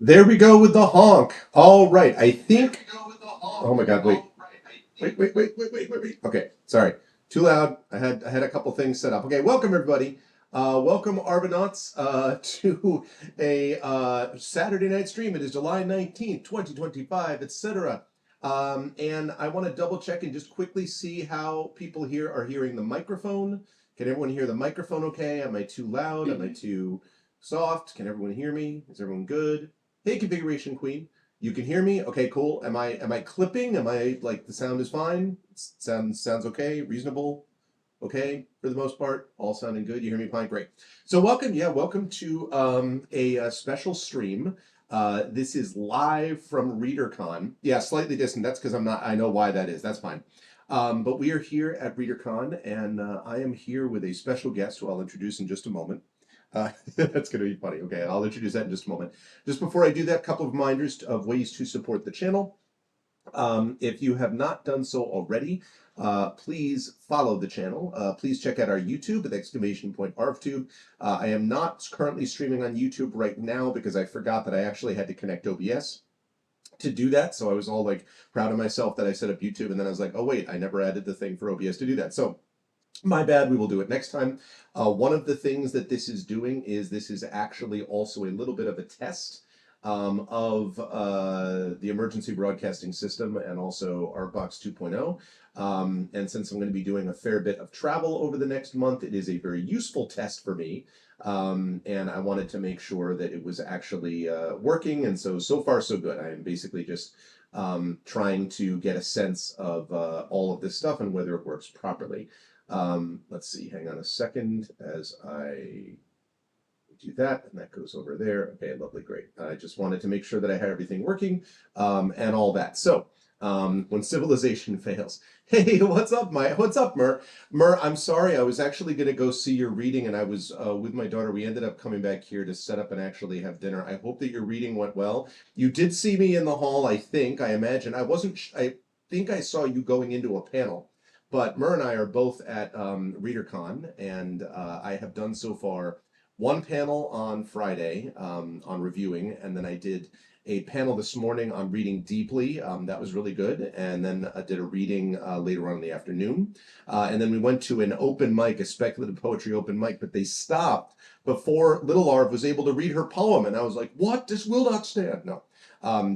There we go with the honk. All right, I think. Oh my God! Wait. Okay, sorry, too loud. I had a couple things set up. Okay, welcome everybody. Welcome Argonauts to a Saturday night stream. It is July 19th, 2025, etc. And I want to double check and just quickly see how people here are hearing the microphone. Can everyone hear the microphone okay? Am I too loud? Am I too soft? Can everyone hear me? Is everyone good? Hey, configuration queen. You can hear me? Okay, cool. Am I clipping? Am I like the sound is fine? Sounds okay, reasonable, okay for the most part. All sounding good. You hear me fine? Great. So welcome to a special stream. This is live from Readercon. Yeah, slightly distant. That's because I know why that is. That's fine. But we are here at Readercon, and I am here with a special guest who I'll introduce in just a moment. That's going to be funny. Okay, I'll introduce that in just a moment. Just before I do that, a couple of reminders of ways to support the channel. If you have not done so already, please follow the channel. Please check out our YouTube with !ArvTube. I am not currently streaming on YouTube right now because I forgot that I actually had to connect OBS to do that. So I was all like proud of myself that I set up YouTube, and then I was like, oh wait, I never added the thing for OBS to do that. So my bad, we will do it next time. One of the things that this is doing is this is actually also a little bit of a test of the emergency broadcasting system and also Artbox 2.0. And since I'm going to be doing a fair bit of travel over the next month, it is a very useful test for me. And I wanted to make sure that it was actually working. And so far, so good. I am basically just trying to get a sense of all of this stuff and whether it works properly. Let's see, hang on a second as I do that, and that goes over there. Okay, lovely, great. I just wanted to make sure that I had everything working and all that. So when civilization fails. Hey, what's up, Mer? Mer, I'm sorry, I was actually going to go see your reading, and I was with my daughter. We ended up coming back here to set up and actually have dinner. I hope that your reading went well. You did see me in the hall, I imagine. I think I saw you going into a panel. But Mer and I are both at Readercon, and I have done so far one panel on Friday on reviewing, and then I did a panel this morning on reading deeply. That was really good. And then I did a reading later on in the afternoon. And then we went to an open mic, a speculative poetry open mic, but they stopped before Little Arv was able to read her poem. And I was like, what? This will not stand. No.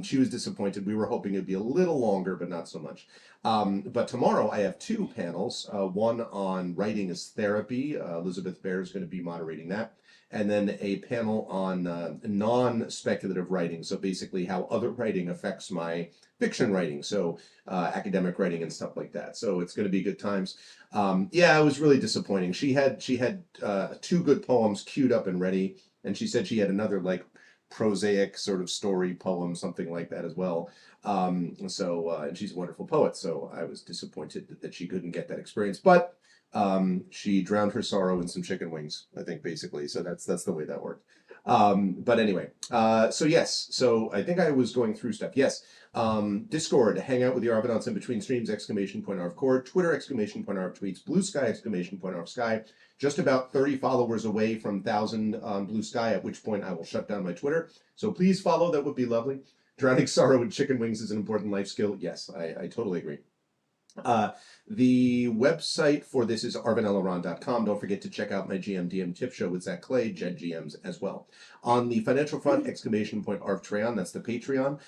She was disappointed. We were hoping it'd be a little longer, but not so much. But tomorrow I have two panels, one on writing as therapy. Elizabeth Bear is going to be moderating that. And then a panel on non-speculative writing. So basically how other writing affects my fiction writing. So academic writing and stuff like that. So it's going to be good times. Yeah, it was really disappointing. She had two good poems queued up and ready. And she said she had another like prosaic sort of story poem, something like that as well. And she's a wonderful poet, so I was disappointed that she couldn't get that experience. But she drowned her sorrow in some chicken wings, I think, basically. So that's the way that worked. But anyway, so yes, so I think I was going through stuff. Yes, Discord, hang out with the Argonauts in between streams, !ArvCore, Twitter, !ArvTweets, Blue Sky, !ArvSky. Just about 30 followers away from 1,000 on Blue Sky, at which point I will shut down my Twitter. So please follow, that would be lovely. Drowning sorrow in chicken wings is an important life skill. Yes, I totally agree. The website for this is arvanelaron.com. Don't forget to check out my GM tip show with Zach Clay, Jed GMs as well. On the financial front, !ArvTreon, that's the Patreon.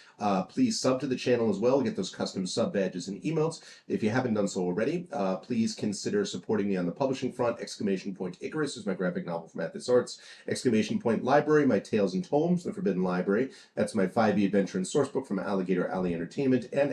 Please sub to the channel as well, get those custom sub badges and emotes. If you haven't done so already, please consider supporting me on the publishing front. !Icarus is my graphic novel from Athos Arts. !Library, my Tales and Tomes, The Forbidden Library. That's my 5e adventure and sourcebook from Alligator Alley Entertainment. And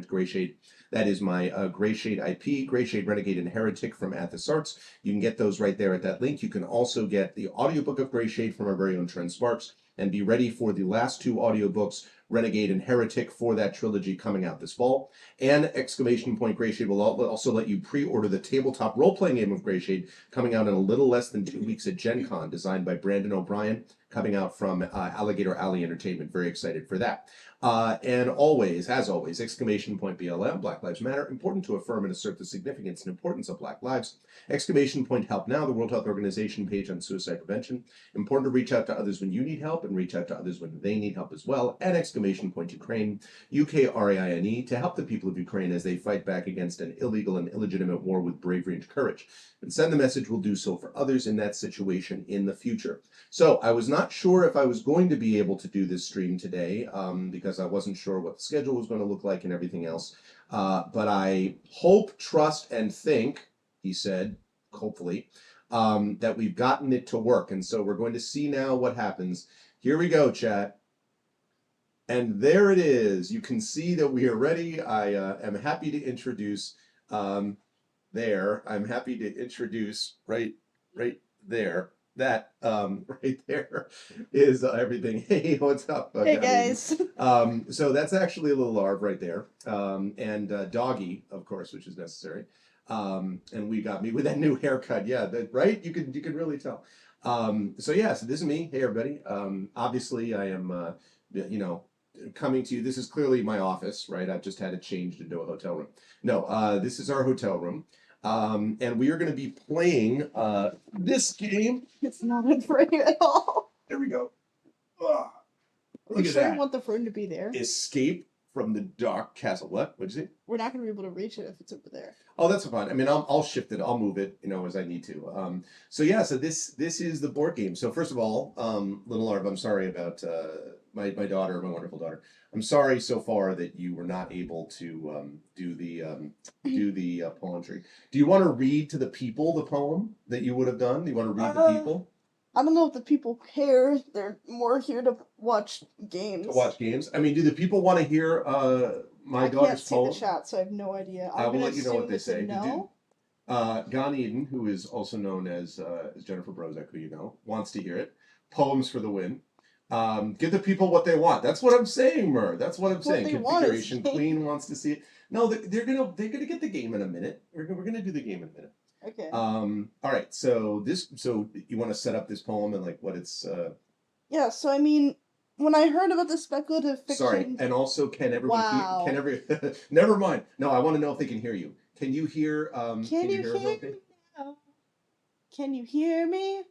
!Grayshade. That is my Grayshade IP, Grayshade Renegade and Heretic from Athos Arts. You can get those right there at that link. You can also get the audiobook of Grayshade from our very own Trent Sparks, and be ready for the last two audiobooks Renegade, and Heretic for that trilogy coming out this fall. And exclamation point Greyshade will also let you pre-order the tabletop role-playing game of Greyshade coming out in a little less than 2 weeks at Gen Con, designed by Brandon O'Brien, coming out from Alligator Alley Entertainment. Very excited for that. And always, as always, exclamation point BLM, Black Lives Matter, important to affirm and assert the significance and importance of Black lives. Exclamation point Help Now, the World Health Organization page on suicide prevention. Important to reach out to others when you need help and reach out to others when they need help as well. And exclamation point Ukraine, UKRAINE, to help the people of Ukraine as they fight back against an illegal and illegitimate war with bravery and courage. And send the message, will do so for others in that situation in the future. So I was not sure if I was going to be able to do this stream today because I wasn't sure what the schedule was going to look like and everything else. But I hope, trust, and think, he said, hopefully, that we've gotten it to work. And so we're going to see now what happens. Here we go, chat. And there it is. You can see that we are ready. I am happy to introduce I'm happy to introduce right there. That right there is everything. Hey, what's up? Hey guys. So that's actually a little Arv right there, and Doggy, of course, which is necessary. And we got me with that new haircut. Yeah, right. You can really tell. So this is me. Hey everybody. Obviously, I am coming to you. This is clearly my office, right? I've just had it changed into a hotel room. No, this is our hotel room. And we are going to be playing this game. It's not in frame at all. There we go. Look at that. I want the frame to be there. Escape from the Dark Castle. What'd you say? We're not going to be able to reach it if it's over there. Oh, that's fine. I mean, I'll shift it. I'll move it, as I need to. So this is the board game. So first of all, Little Arv, I'm sorry about my daughter, my wonderful daughter. I'm sorry so far that you were not able to do the poetry. Do you want to read to the people the poem that you would have done? Do you want to read the people? I don't know if the people care. They're more here to watch games. To watch games? I mean, do the people want to hear my daughter's poem? I can't see the chat, so I have no idea. I will let you know what they say. No? Gon Eden, who is also known as Jennifer Brozek, who you know, wants to hear it. Poems for the win. Give the people what they want. That's what I'm saying, Mur. That's what I'm saying. Configuration Queen wants to see it. No, they're gonna get the game in a minute. We're gonna do the game in a minute. Okay. All right. So you want to set up this poem and like what it's. Yeah. So I mean, when I heard about the speculative fiction. Sorry, and also can everyone hear? Never mind. No, I want to know if they can hear you. Can you hear? Can you hear me now? Can you hear me,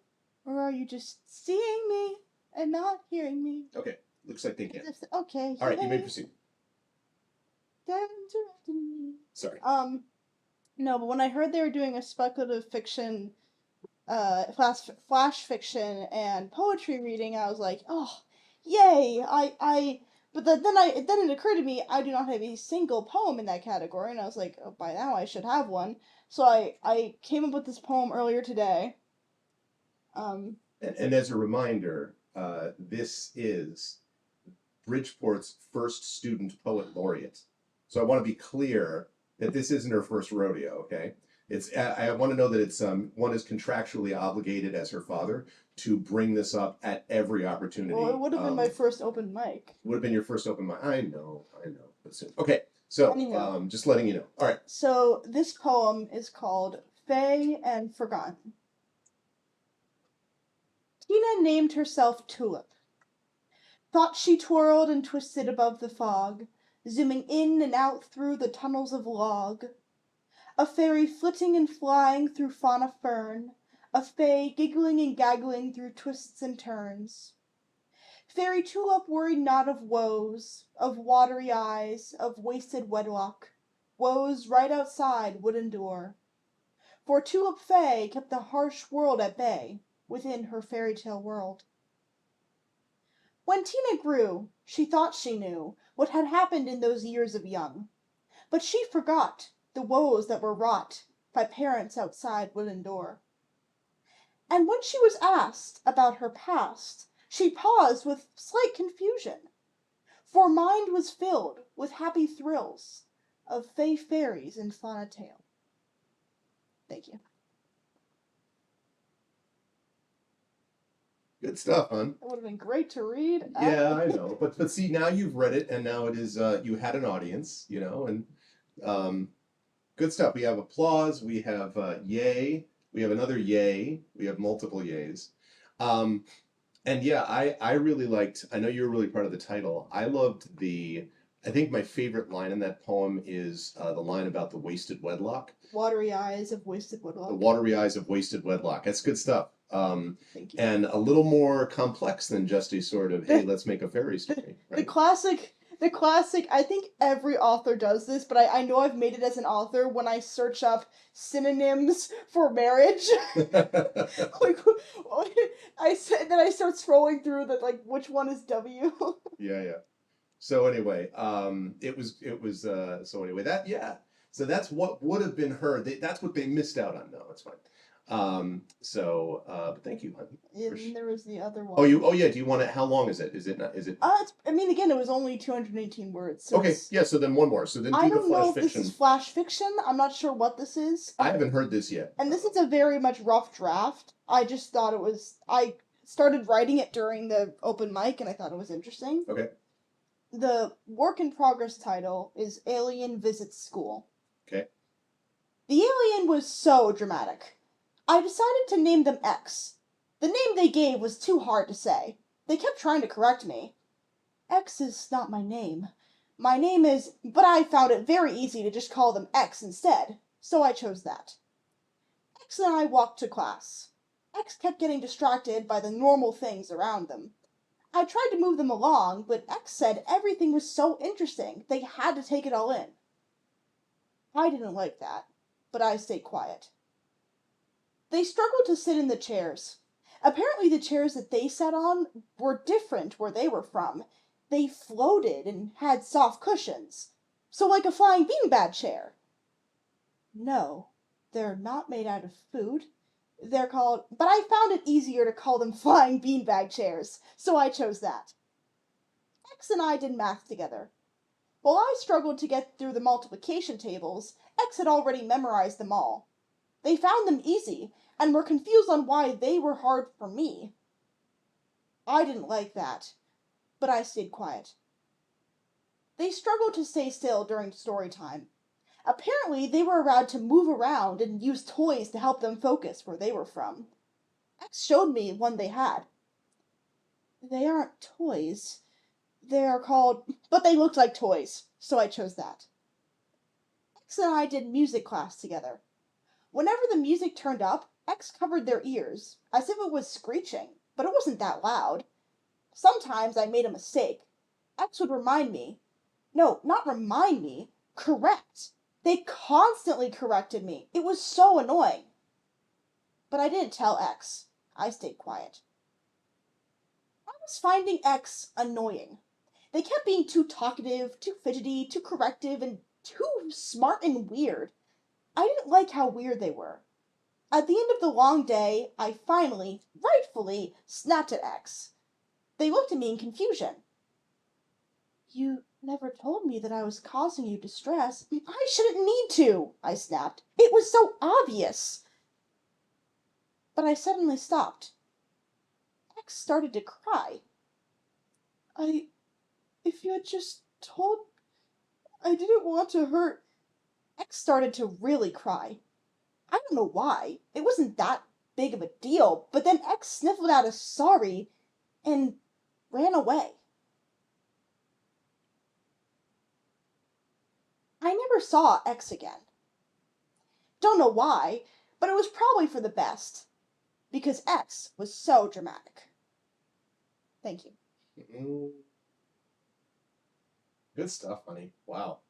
or are you just seeing me and not hearing me? Okay, looks like they can. Okay. All right, you may proceed. Sorry. No, but when I heard they were doing a speculative fiction, flash fiction and poetry reading, I was like, oh, yay! But then it occurred to me I do not have a single poem in that category, and I was like, oh, by now I should have one. So I came up with this poem earlier today. And as a reminder, this is Bridgeport's first student poet laureate. So I want to be clear that this isn't her first rodeo, okay? I want to know that it's one is contractually obligated as her father to bring this up at every opportunity. Well, it would have been my first open mic. Would have been your first open mic. I know. But soon. Okay, so anyhow, just letting you know. All right. So this poem is called Fae and Forgotten. Tina named herself Tulip. Thought she twirled and twisted above the fog, zooming in and out through the tunnels of log. A fairy flitting and flying through fauna fern, a fae giggling and gaggling through twists and turns. Fairy Tulip worried not of woes, of watery eyes, of wasted wedlock, woes right outside would endure. For Tulip Fae kept the harsh world at bay, within her fairy tale world. When Tina grew, she thought she knew what had happened in those years of young, but she forgot the woes that were wrought by parents outside wooden door. And when she was asked about her past, she paused with slight confusion, for mind was filled with happy thrills of fae fairies and fauna tale. Thank you. Good stuff, hon. It would have been great to read. Yeah, I know. But see, now you've read it, and now it is you had an audience, and um, good stuff. We have applause. We have yay. We have another yay. We have multiple yays. Um, and yeah, I really liked. I know you were really part of the title. I loved the. I think my favorite line in that poem is the line about the wasted wedlock. Watery eyes of wasted wedlock. The watery eyes of wasted wedlock. That's good stuff. Thank you. And a little more complex than just a sort of, hey, let's make a fairy story. Right? The classic, I think every author does this, but I know I've made it as an author when I search up synonyms for marriage. Like, then I start scrolling through that, like, which one is W? Yeah. So anyway, so anyway, so that's what would have been her. That's what they missed out on. No, it's fine. But thank you, honey. And there was the other one. Oh yeah. Do you want it? How long is it? Is it not? Is it? I mean, again, it was only 218 words. So Okay, yeah. So then one more. So then do I the don't flash know if fiction. this is flash fiction. I'm not sure what this is. I haven't heard this yet. And this is a very much rough draft. I just thought it was. I started writing it during the open mic, and I thought it was interesting. Okay. The work in progress title is Alien Visits School. Okay. The alien was so dramatic. I decided to name them X. The name they gave was too hard to say. They kept trying to correct me. X is not my name. My name is, but I found it very easy to just call them X instead, so I chose that. X and I walked to class. X kept getting distracted by the normal things around them. I tried to move them along, but X said everything was so interesting, they had to take it all in. I didn't like that, but I stayed quiet. They struggled to sit in the chairs. Apparently the chairs that they sat on were different where they were from. They floated and had soft cushions. So like a flying beanbag chair. No, they're not made out of food. They're called, but I found it easier to call them flying beanbag chairs, so I chose that. X and I did math together. While I struggled to get through the multiplication tables, X had already memorized them all. They found them easy, and were confused on why they were hard for me. I didn't like that, but I stayed quiet. They struggled to stay still during story time. Apparently, they were allowed to move around and use toys to help them focus where they were from. X showed me one they had. They aren't toys. They are called, but they looked like toys, so I chose that. X and I did music class together. Whenever the music turned up, X covered their ears, as if it was screeching, but it wasn't that loud. Sometimes I made a mistake. X would remind me. No, not remind me. Correct. They constantly corrected me. It was so annoying. But I didn't tell X. I stayed quiet. I was finding X annoying. They kept being too talkative, too fidgety, too corrective, and too smart and weird. I didn't like how weird they were. At the end of the long day, I finally, rightfully, snapped at X. They looked at me in confusion. You never told me that I was causing you distress. I shouldn't need to, I snapped. It was so obvious. But I suddenly stopped. X started to cry. If you had just told... I didn't want to hurt... X started to really cry. I don't know why. It wasn't that big of a deal, but then X sniffled out a sorry and ran away. I never saw X again. Don't know why, but it was probably for the best, because X was so dramatic. Thank you. Good stuff, honey. Wow.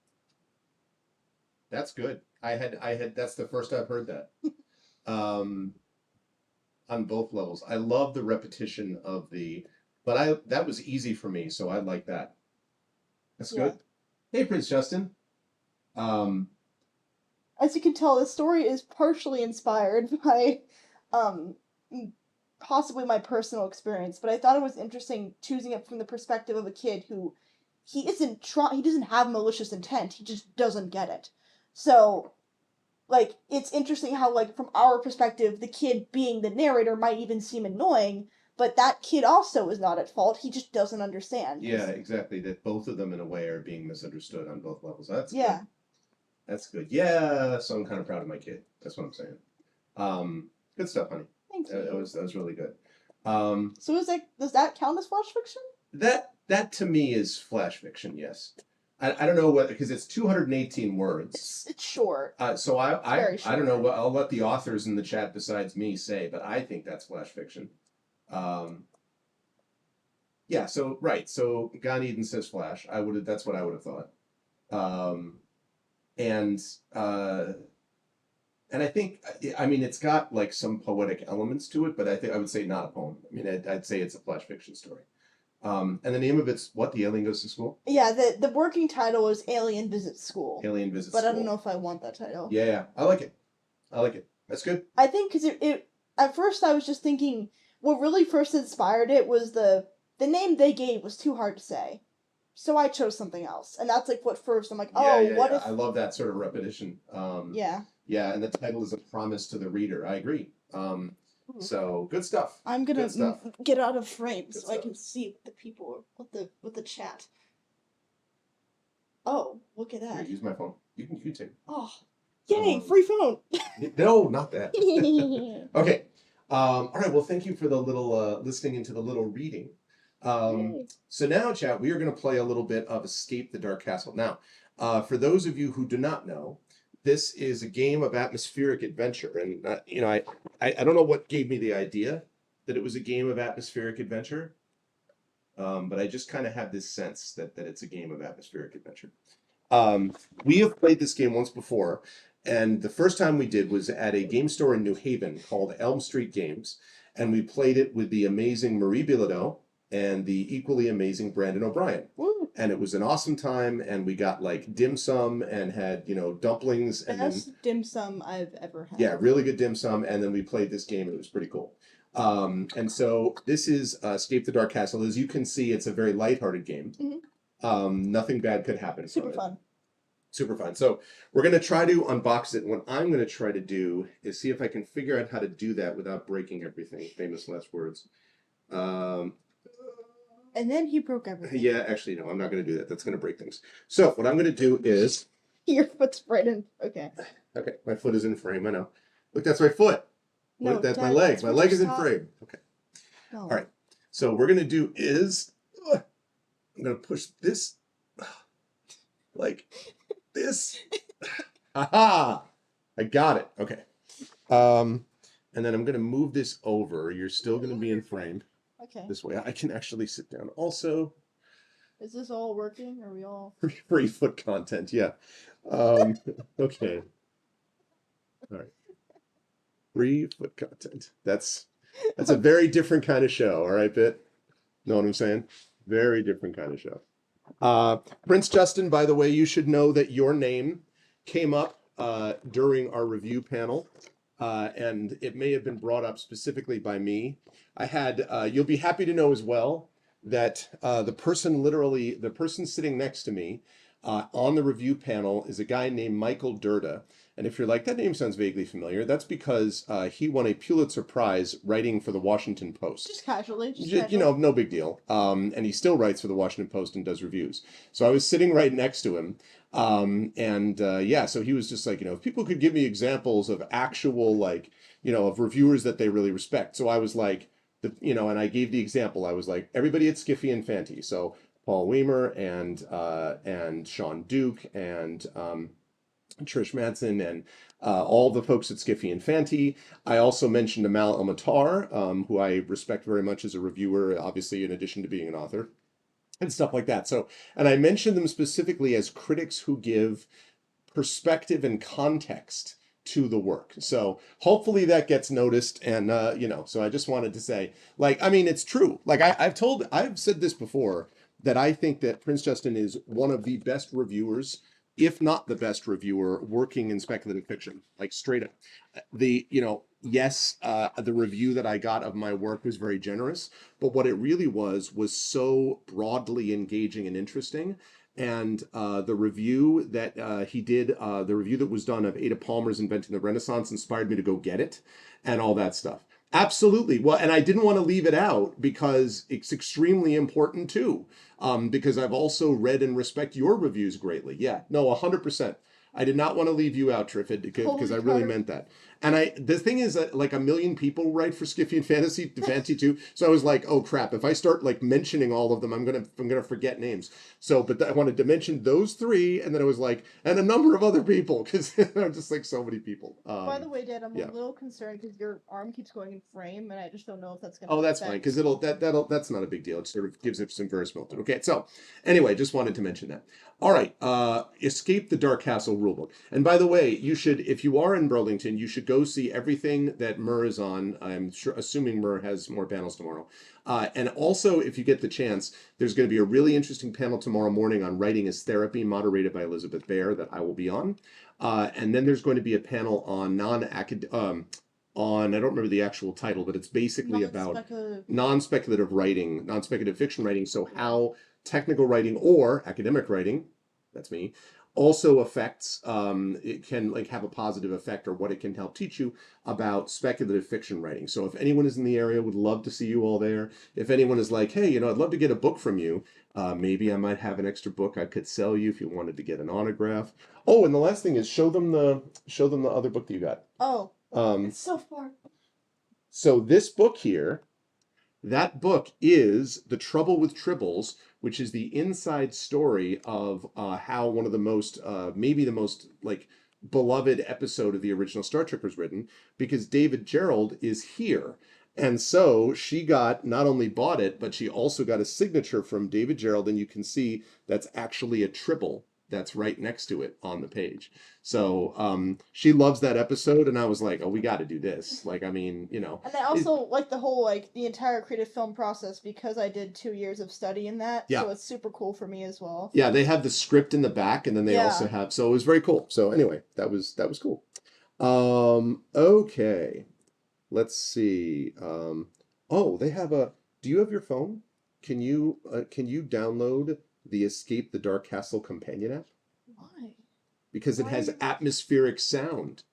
That's good. That's the first I've heard that. On both levels. I love the repetition of that was easy for me, so I like that. That's good. Hey, Prince Justin. As you can tell, this story is partially inspired by possibly my personal experience, but I thought it was interesting choosing it from the perspective of a kid who he doesn't have malicious intent, he just doesn't get it. So, like, it's interesting how, like, from our perspective, the kid being the narrator might even seem annoying, but that kid also is not at fault. He just doesn't understand. Yeah, exactly. That both of them in a way are being misunderstood on both levels. That's Yeah. good. That's good. Yeah, so I'm kind of proud of my kid. That's what I'm saying. Good stuff, honey. Thank you. That was really good. So does that count as flash fiction? That to me is flash fiction. Yes. I don't know what, because it's 218 words. It's short. So Very I don't know short. what, I'll let the authors in the chat besides me say, but I think that's flash fiction. Yeah. So right. So Gan Eden says flash. That's what I would have thought. And I think, I mean, it's got like some poetic elements to it, but I would say not a poem. I mean, I'd say it's a flash fiction story. And the name of it's what? The Alien Goes to School? Yeah, the working title is Alien Visits School. Alien Visits But School. I don't know if I want that title. Yeah, I like it. I like it. That's good. I think because it at first I was just thinking what really first inspired it was the name they gave was too hard to say. So I chose something else. And that's like what first I'm like, what if I love that sort of repetition. Yeah. Yeah, and the title is a promise to the reader. I agree. So good stuff. I'm gonna get out of frame so I can see what the chat. Oh, look at that. Here, use my phone. You can take. Oh, yay! Free phone. No, not that. Okay. All right. Well, thank you for the little listening into the little reading. So now, chat, we are going to play a little bit of Escape the Dark Castle. Now, for those of you who do not know, this is a game of atmospheric adventure, and I don't know what gave me the idea that it was a game of atmospheric adventure, but I just kind of had this sense that it's a game of atmospheric adventure. We have played this game once before, and the first time we did was at a game store in New Haven called Elm Street Games, and we played it with the amazing Marie Bilodeau and the equally amazing Brandon O'Brien. Woo. And it was an awesome time, and we got like dim sum and had, dumplings. Best dim sum I've ever had. Yeah, really good dim sum, and then we played this game, and it was pretty cool. And so this is Escape the Dark Castle. As you can see, it's a very lighthearted game. Mm-hmm. Nothing bad could happen. Super fun. Super fun. So we're going to try to unbox it. And what I'm going to try to do is see if I can figure out how to do that without breaking everything. Famous last words. And then he broke everything. Yeah, actually, no, I'm not going to do that. That's going to break things. So what I'm going to do is... Your foot's right in... Okay. Okay, my foot is in frame, I know. Look, that's my foot. No, Look, that's Dad, my leg. that's My what leg you is in saw. frame. Okay. No. All right. So what we're going to do is... I'm going to push this... like this. Aha! I got it. Okay. And then I'm going to move this over. You're still going to be in frame. Okay. This way. I can actually sit down also. Is this all working? Are we all... Free foot content, yeah. Okay. All right. Free foot content. That's a very different kind of show, all right, Bit? Know what I'm saying? Very different kind of show. Prince Justin, by the way, you should know that your name came up during our review panel, and it may have been brought up specifically by me. I had, you'll be happy to know as well, that the person sitting next to me on the review panel is a guy named Michael Durda. And if you're like, that name sounds vaguely familiar, that's because he won a Pulitzer Prize writing for the Washington Post. Just casually. No big deal. And he still writes for the Washington Post and does reviews. So I was sitting right next to him. So he was just like, if people could give me examples of actual, of reviewers that they really respect. So I was like, and I gave the example. I was like, everybody at Skiffy and Fanty. So Paul Weimer and Sean Duke and Trish Madsen and all the folks at Skiffy and Fanty. I also mentioned Amal El-Matar, who I respect very much as a reviewer, obviously, in addition to being an author, and stuff like that. So, and I mentioned them specifically as critics who give perspective and context to the work. So hopefully that gets noticed. And, so I just wanted to say, it's true. I've said this before, that I think that Prince Justin is one of the best reviewers, if not the best reviewer, working in speculative fiction, straight up. The review that I got of my work was very generous, but what it really was so broadly engaging and interesting. And the review that he did, the review that was done of Ada Palmer's Inventing the Renaissance, inspired me to go get it and all that stuff. Absolutely. Well, and I didn't want to leave it out because it's extremely important too. Because I've also read and respect your reviews greatly. Yeah, no, 100%. I did not want to leave you out, Triffid, because I Holy really card. meant that. And the thing is that like a million people write for Skiffy and Fantasy too. So I was like, oh crap, if I start like mentioning all of them, I'm gonna forget names. So, but I wanted to mention those three, and then I was like, and a number of other people because I'm just like so many people. By the way, Dad, I'm a Yeah. little concerned because your arm keeps going in frame, and I just don't know if that's gonna Oh, that's fine affect. because that's not a big deal. It sort of gives it some verisimilitude. Okay, so anyway, just wanted to mention that. All right, Escape the Dark Castle rulebook. And by the way, you should, if you are in Burlington, you should go see everything that Mur is on. I'm sure, assuming Mur has more panels tomorrow. And also, if you get the chance, there's going to be a really interesting panel tomorrow morning on writing as therapy, moderated by Elizabeth Baer, that I will be on. And then there's going to be a panel on I don't remember the actual title, but it's basically about Non-speculative. non-speculative writing, non-speculative fiction writing. So how technical writing or academic writing, that's me, also affects it can like have a positive effect or what it can help teach you about speculative fiction writing. So if anyone is in the area, would love to see you all there. If anyone is like, hey, I'd love to get a book from you, maybe I might have an extra book I could sell you if you wanted to get an autograph. Oh, and the last thing is show them the other book that you got. Oh, Um, it's so far. so this book here, that book is The Trouble with Tribbles, which is the inside story of how one of the most, maybe the most like beloved episode of the original Star Trek was written, because David Gerald is here. And so she got not only bought it, but she also got a signature from David Gerald, and you can see that's actually a tribble that's right next to it on the page. So she loves that episode, and I was like, oh, we got to do this. Like, I mean, And I also like the whole the entire creative film process because I did 2 years of study in that, yeah, so it's super cool for me as well. yeah, they have the script in the back, and then they also Yeah. have. So it was very cool. So anyway, that was cool. Okay, let's see. Oh, they have a. Do you have your phone? Can you download the Escape the Dark Castle companion app Why? because it Why are has you? atmospheric sound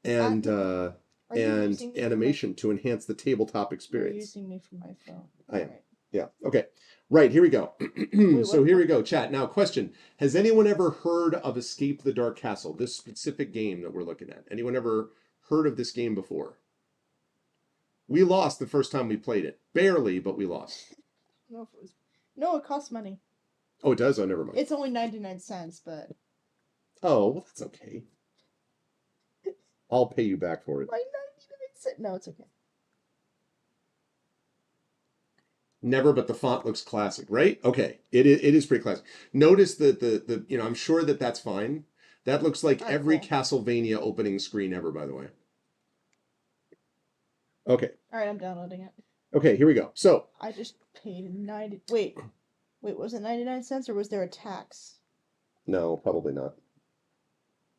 and Are you using me for my? animation to enhance the tabletop You're experience. using me for my phone. I am. Alright. Yeah. Okay. Right. Here we go. Wait, So what? here we go. Chat. Now, question. Has anyone ever heard of Escape the Dark Castle, this specific game that we're looking at? Anyone ever heard of this game before? We lost the first time we played it. Barely, but we lost. I don't know if it was. No, it costs money. Oh, it does? Oh, never mind. It's only 99 cents, but. Oh, well, that's okay. I'll pay you back for it. My 99 cents. No, it's okay. Never, but the font looks classic, right? Okay, it is pretty classic. Notice that the I'm sure that's fine. That looks like Alright, every cool. Castlevania opening screen ever, by the way. Okay. Alright, I'm downloading it. Okay, here we go. So I just paid 90. Wait, was it 99 cents or was there a tax? no, probably not.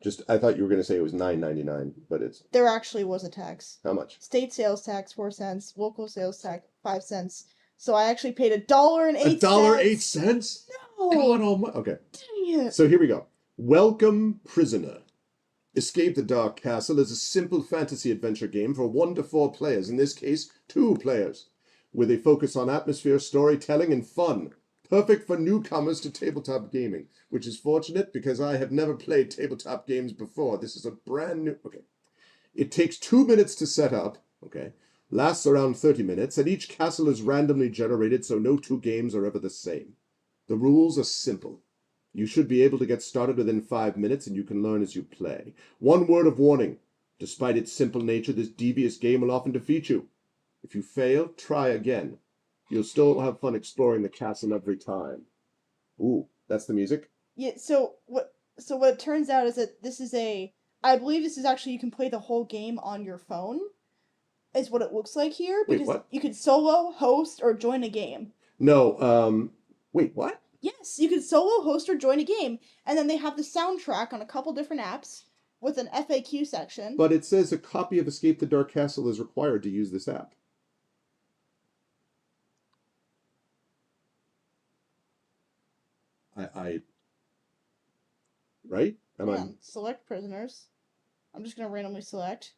Just I thought you were going to say it was $9.99, but it's There actually was a tax. how much? State sales tax 4 cents, local sales tax 5 cents. So I actually paid $1.08. $1.08? No. God almighty. Okay. Dang it. So here we go. Welcome, Prisoner. Escape the Dark Castle is a simple fantasy adventure game for 1 to 4 players, in this case, 2 players, with a focus on atmosphere, storytelling, and fun. Perfect for newcomers to tabletop gaming, which is fortunate because I have never played tabletop games before. This is a brand new. Okay. It takes 2 minutes to set up. Okay. Lasts around 30 minutes, and each castle is randomly generated, so no 2 games are ever the same. The rules are simple. You should be able to get started within 5 minutes, and you can learn as you play. One word of warning. Despite its simple nature, this devious game will often defeat you. If you fail, try again. You'll still have fun exploring the castle every time. Ooh, that's the music? Yeah, so what it turns out is that this is I believe this is actually you can play the whole game on your phone. Is what it looks like here Wait, because what? you could solo, host, or join a game. No, wait, what? Yes, you could solo, host, or join a game, and then they have the soundtrack on a couple different apps with an FAQ section. But it says a copy of Escape the Dark Castle is required to use this app. Right? Select prisoners. I'm just gonna randomly select.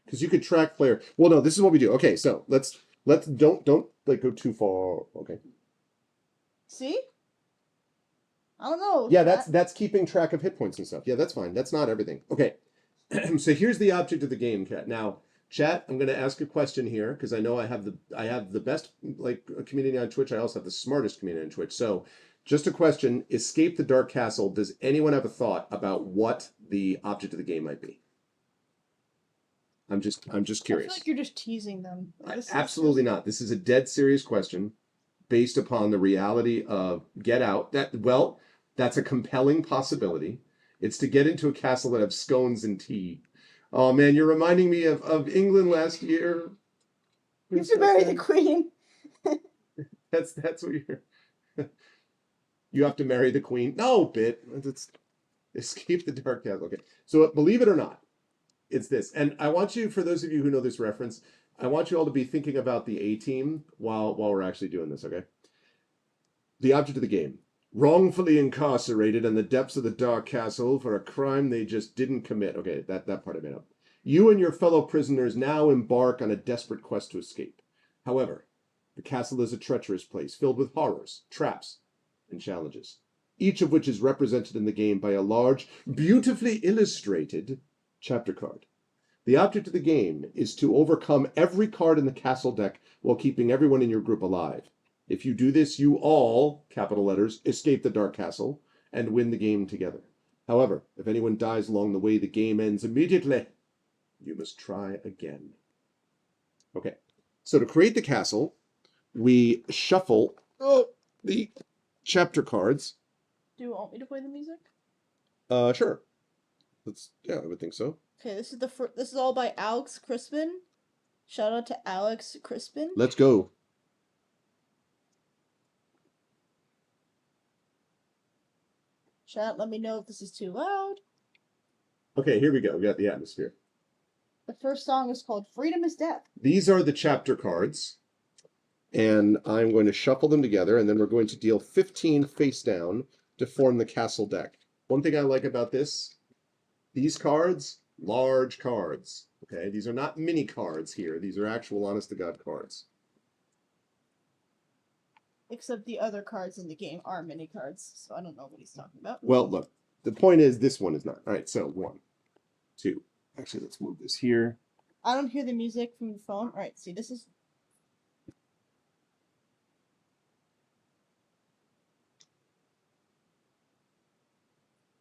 Because you could track player. Well, no, this is what we do. Okay, so let's don't like go too far. Okay. See? I don't know. Yeah, that's keeping track of hit points and stuff. Yeah, that's fine. That's not everything. Okay. So here's the object of the game, chat. Now, chat, I'm going to ask a question here because I know I have the best like community on Twitch. I also have the smartest community on Twitch. So, just a question: Escape the Dark Castle. Does anyone have a thought about what the object of the game might be? I'm just I curious. feel like you're just teasing them. Absolutely not. This is a dead serious question based upon the reality of Get Out. That's a compelling possibility. It's to get into a castle that have scones and tea. Oh man, you're reminding me of England last year. You should marry the queen. That's what you're. You have to marry the queen. No, bit. It's escape the dark castle. Okay, so believe it or not, it's this. And I want you, for those of you who know this reference, I want you all to be thinking about the A team while we're actually doing this. Okay. The object of the game. Wrongfully incarcerated in the depths of the dark castle for a crime they just didn't commit. Okay, that part I made up. You and your fellow prisoners now embark on a desperate quest to escape. However, the castle is a treacherous place filled with horrors, traps, and challenges, each of which is represented in the game by a large, beautifully illustrated chapter card. The object of the game is to overcome every card in the castle deck while keeping everyone in your group alive. If you do this, you all, capital letters, escape the Dark Castle and win the game together. However, if anyone dies along the way, the game ends immediately. You must try again. Okay, so to create the castle, we shuffle the chapter cards. Do you want me to play the music? Sure. Yeah, I would think so. Okay, this is all by Alex Crispin. Shout out to Alex Crispin. Let's go. Chat, let me know if this is too loud. Okay, here we go. We got the atmosphere. The first song is called Freedom is Death. These are the chapter cards, and I'm going to shuffle them together, and then we're going to deal 15 face down to form the castle deck. One thing I like about these cards, large cards. Okay, these are not mini cards here. These are actual honest-to-God cards. Except the other cards in the game are mini cards, so I don't know what he's talking about. Well, look, the point is this one is not. All right, so 1, 2. Actually, let's move this here. I don't hear the music from the phone. All right, see, this is...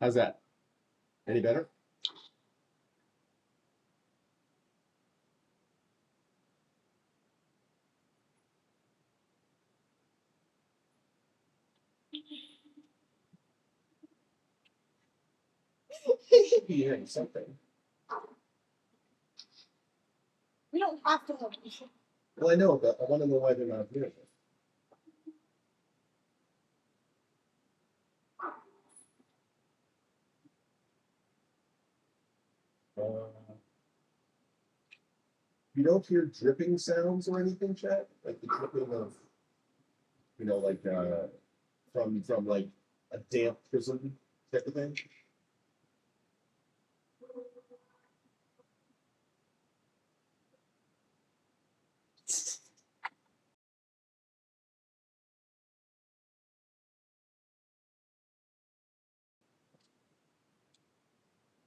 How's that? Any better? You should be hearing something. We don't have to have music. Well, I know, but I want to know why they're not hearing it. You don't hear dripping sounds or anything, chat? Like the dripping of, like from like a damp prison type of thing?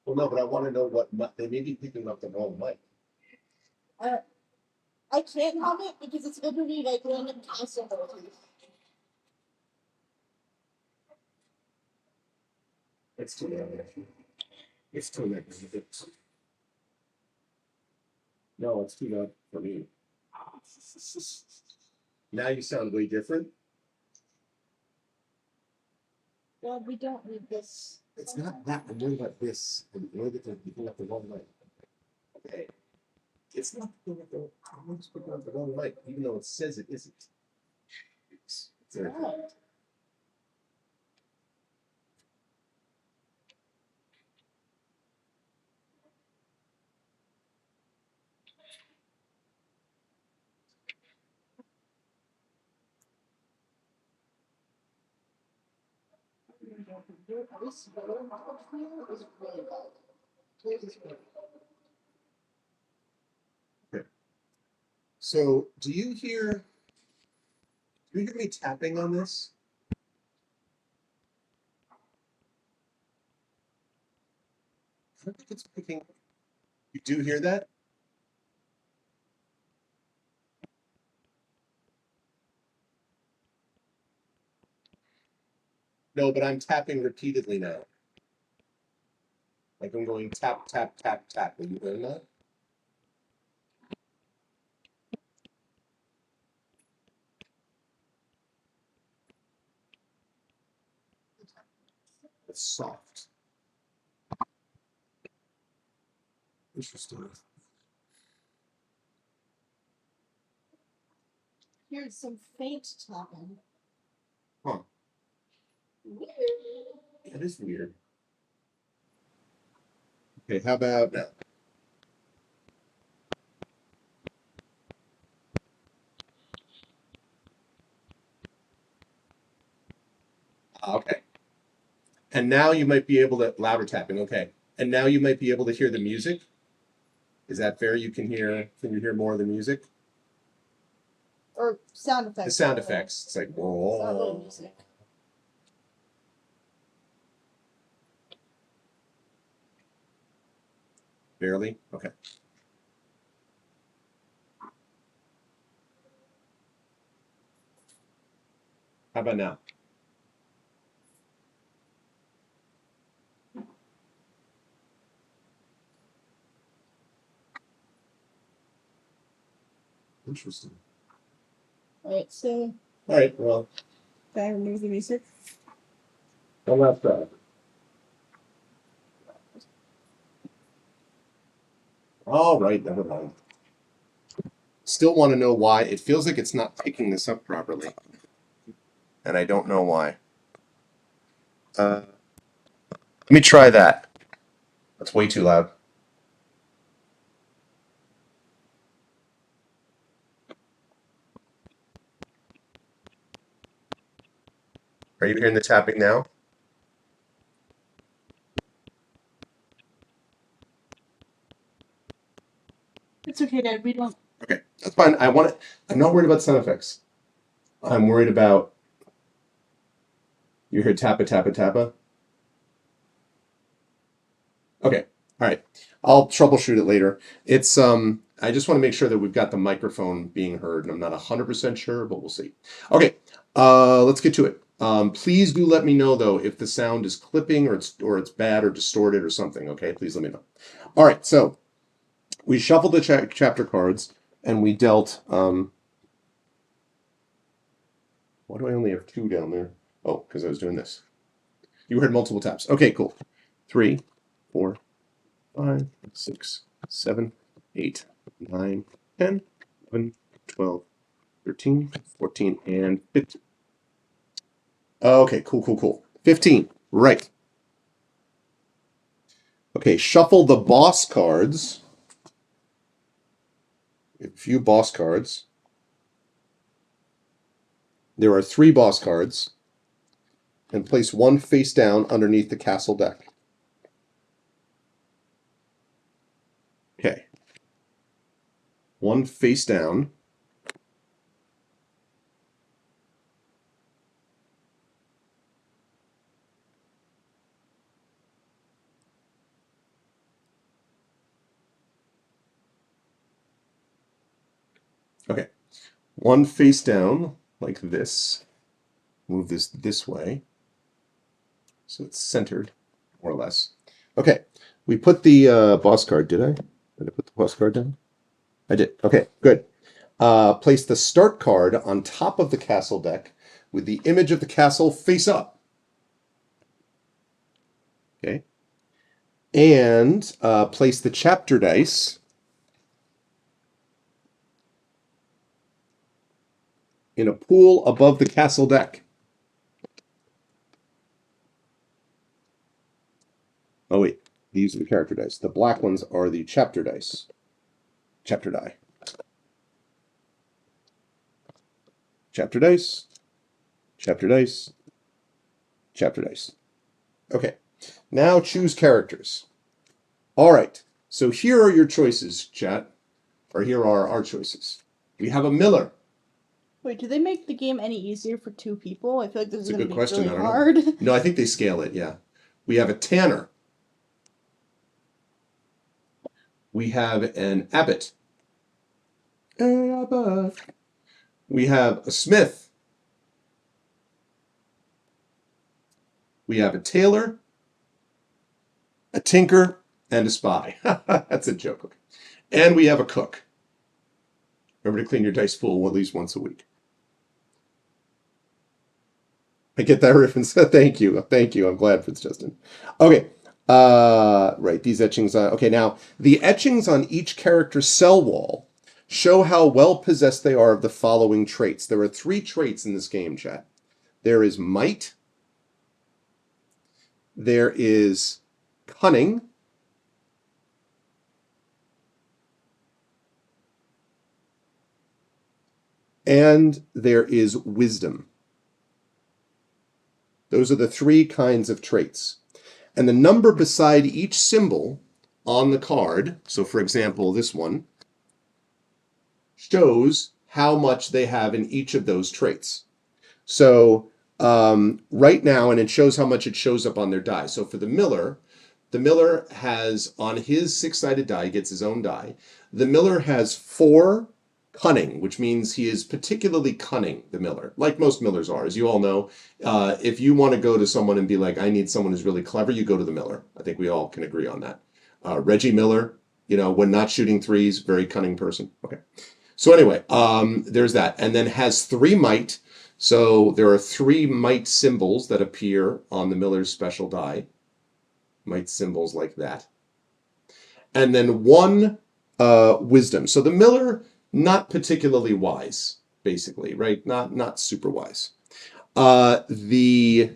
Well, no, but I want to know they may be picking up the wrong mic. I can't have it because it's going to be like random castle noises. It's too loud. It's too loud. No, it's too loud for me. Now you sound way different. Well, we don't need this. It's not that. I'm worried about this. I'm worried that they're picking up the wrong mic. Okay. It's not picking up I'm just picking up the wrong mic, even though it says it isn't. It's very Oh. So do you hear me tapping on this? I don't think it's picking. You do hear that? No, but I'm tapping repeatedly now. Like I'm going tap, tap, tap, tap. Are you hearing that? It's soft. Interesting. Here's some faint tapping. Huh. Weird. That is weird. Okay, how about now? Okay. And now you might be able to louder tapping. Okay. And now you might be able to hear the music. Is that fair? Can you hear more of the music? Or sound effects. The sound effects. It's like, It's not really whoa. music. Barely? Okay. How about now? Interesting. Alright, so All right, well, can I remove the music? one last try. All right, never mind. Still want to know why. It feels like it's not picking this up properly. And I don't know why. Let me try that. That's way too loud. Are you hearing the tapping now? It's okay, Dad. We don't. Okay, that's fine. I'm not worried about sound effects. I'm worried about you hear tappa tappa tappa. Okay, all right. I'll troubleshoot it later. It's I just want to make sure that we've got the microphone being heard, and I'm not 100% sure, but we'll see. Okay, let's get to it. Please do let me know though if the sound is clipping or it's bad or distorted or something. Okay, please let me know. All right, so we shuffled the chapter cards and we dealt. Why do I only have two down there? Oh, because I was doing this. You heard multiple taps. Okay, cool. 3, 4, 5, 6, 7, 8, 9, 10, 11, 12, 13, 14, and 15. Okay, cool. 15. Right. Okay, shuffle the boss cards. A few boss cards. There are 3 boss cards. And place one face down underneath the castle deck. Okay. One face down. Okay. One face down like this. Move this way. So it's centered, more or less. Okay. We put the boss card, did I? Did I put the boss card down? I did. Okay, good. Place the start card on top of the castle deck with the image of the castle face up. Okay. And place the chapter dice in a pool above the castle deck. Oh, wait. These are the character dice. The black ones are the chapter dice. Chapter die. Chapter dice. Chapter dice. Chapter dice. Okay. Now choose characters. All right. So here are your choices, chat. Or here are our choices. We have a miller. Wait, do they make the game any easier for 2 people? I feel like this It's is a going to good be question. really I don't know. hard. No, I think they scale it, yeah. We have a tanner. We have an abbot. Abbot. We have a smith. We have a tailor, a tinker, and a spy. That's a joke. Okay. And we have a cook. Remember to clean your dice pool at least once a week. I get that reference. Thank you. Thank you. I'm glad, Fitzjustin. Okay. Right. These etchings on. Okay. Now, the etchings on each character's cell wall show how well possessed they are of the following traits. There are 3 traits in this game, chat. There is might. There is cunning. And there is wisdom. Those are the 3 kinds of traits. And the number beside each symbol on the card, so for example, this one, shows how much they have in each of those traits. So right now, and it shows how much it shows up on their die. So for the miller has on his 6-sided die, he gets his own die. The miller has 4 cunning, which means he is particularly cunning, the miller, like most millers are. As you all know, if you want to go to someone and be like, I need someone who's really clever, you go to the miller. I think we all can agree on that. Reggie Miller, when not shooting threes, very cunning person. Okay. So anyway, there's that. And then has 3 might. So there are 3 might symbols that appear on the miller's special die. Might symbols like that. And then 1 wisdom. So the miller, not particularly wise, basically, right? Not super wise. The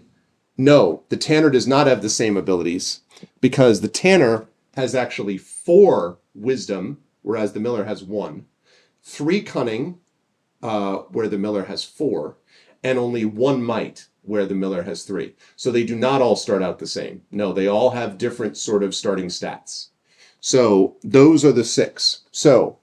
tanner does not have the same abilities because the tanner has actually 4 wisdom, whereas the miller has 1. 3 cunning, where the miller has 4, and only 1 might, where the miller has 3. So they do not all start out the same. No, they all have different sort of starting stats. So those are the 6. So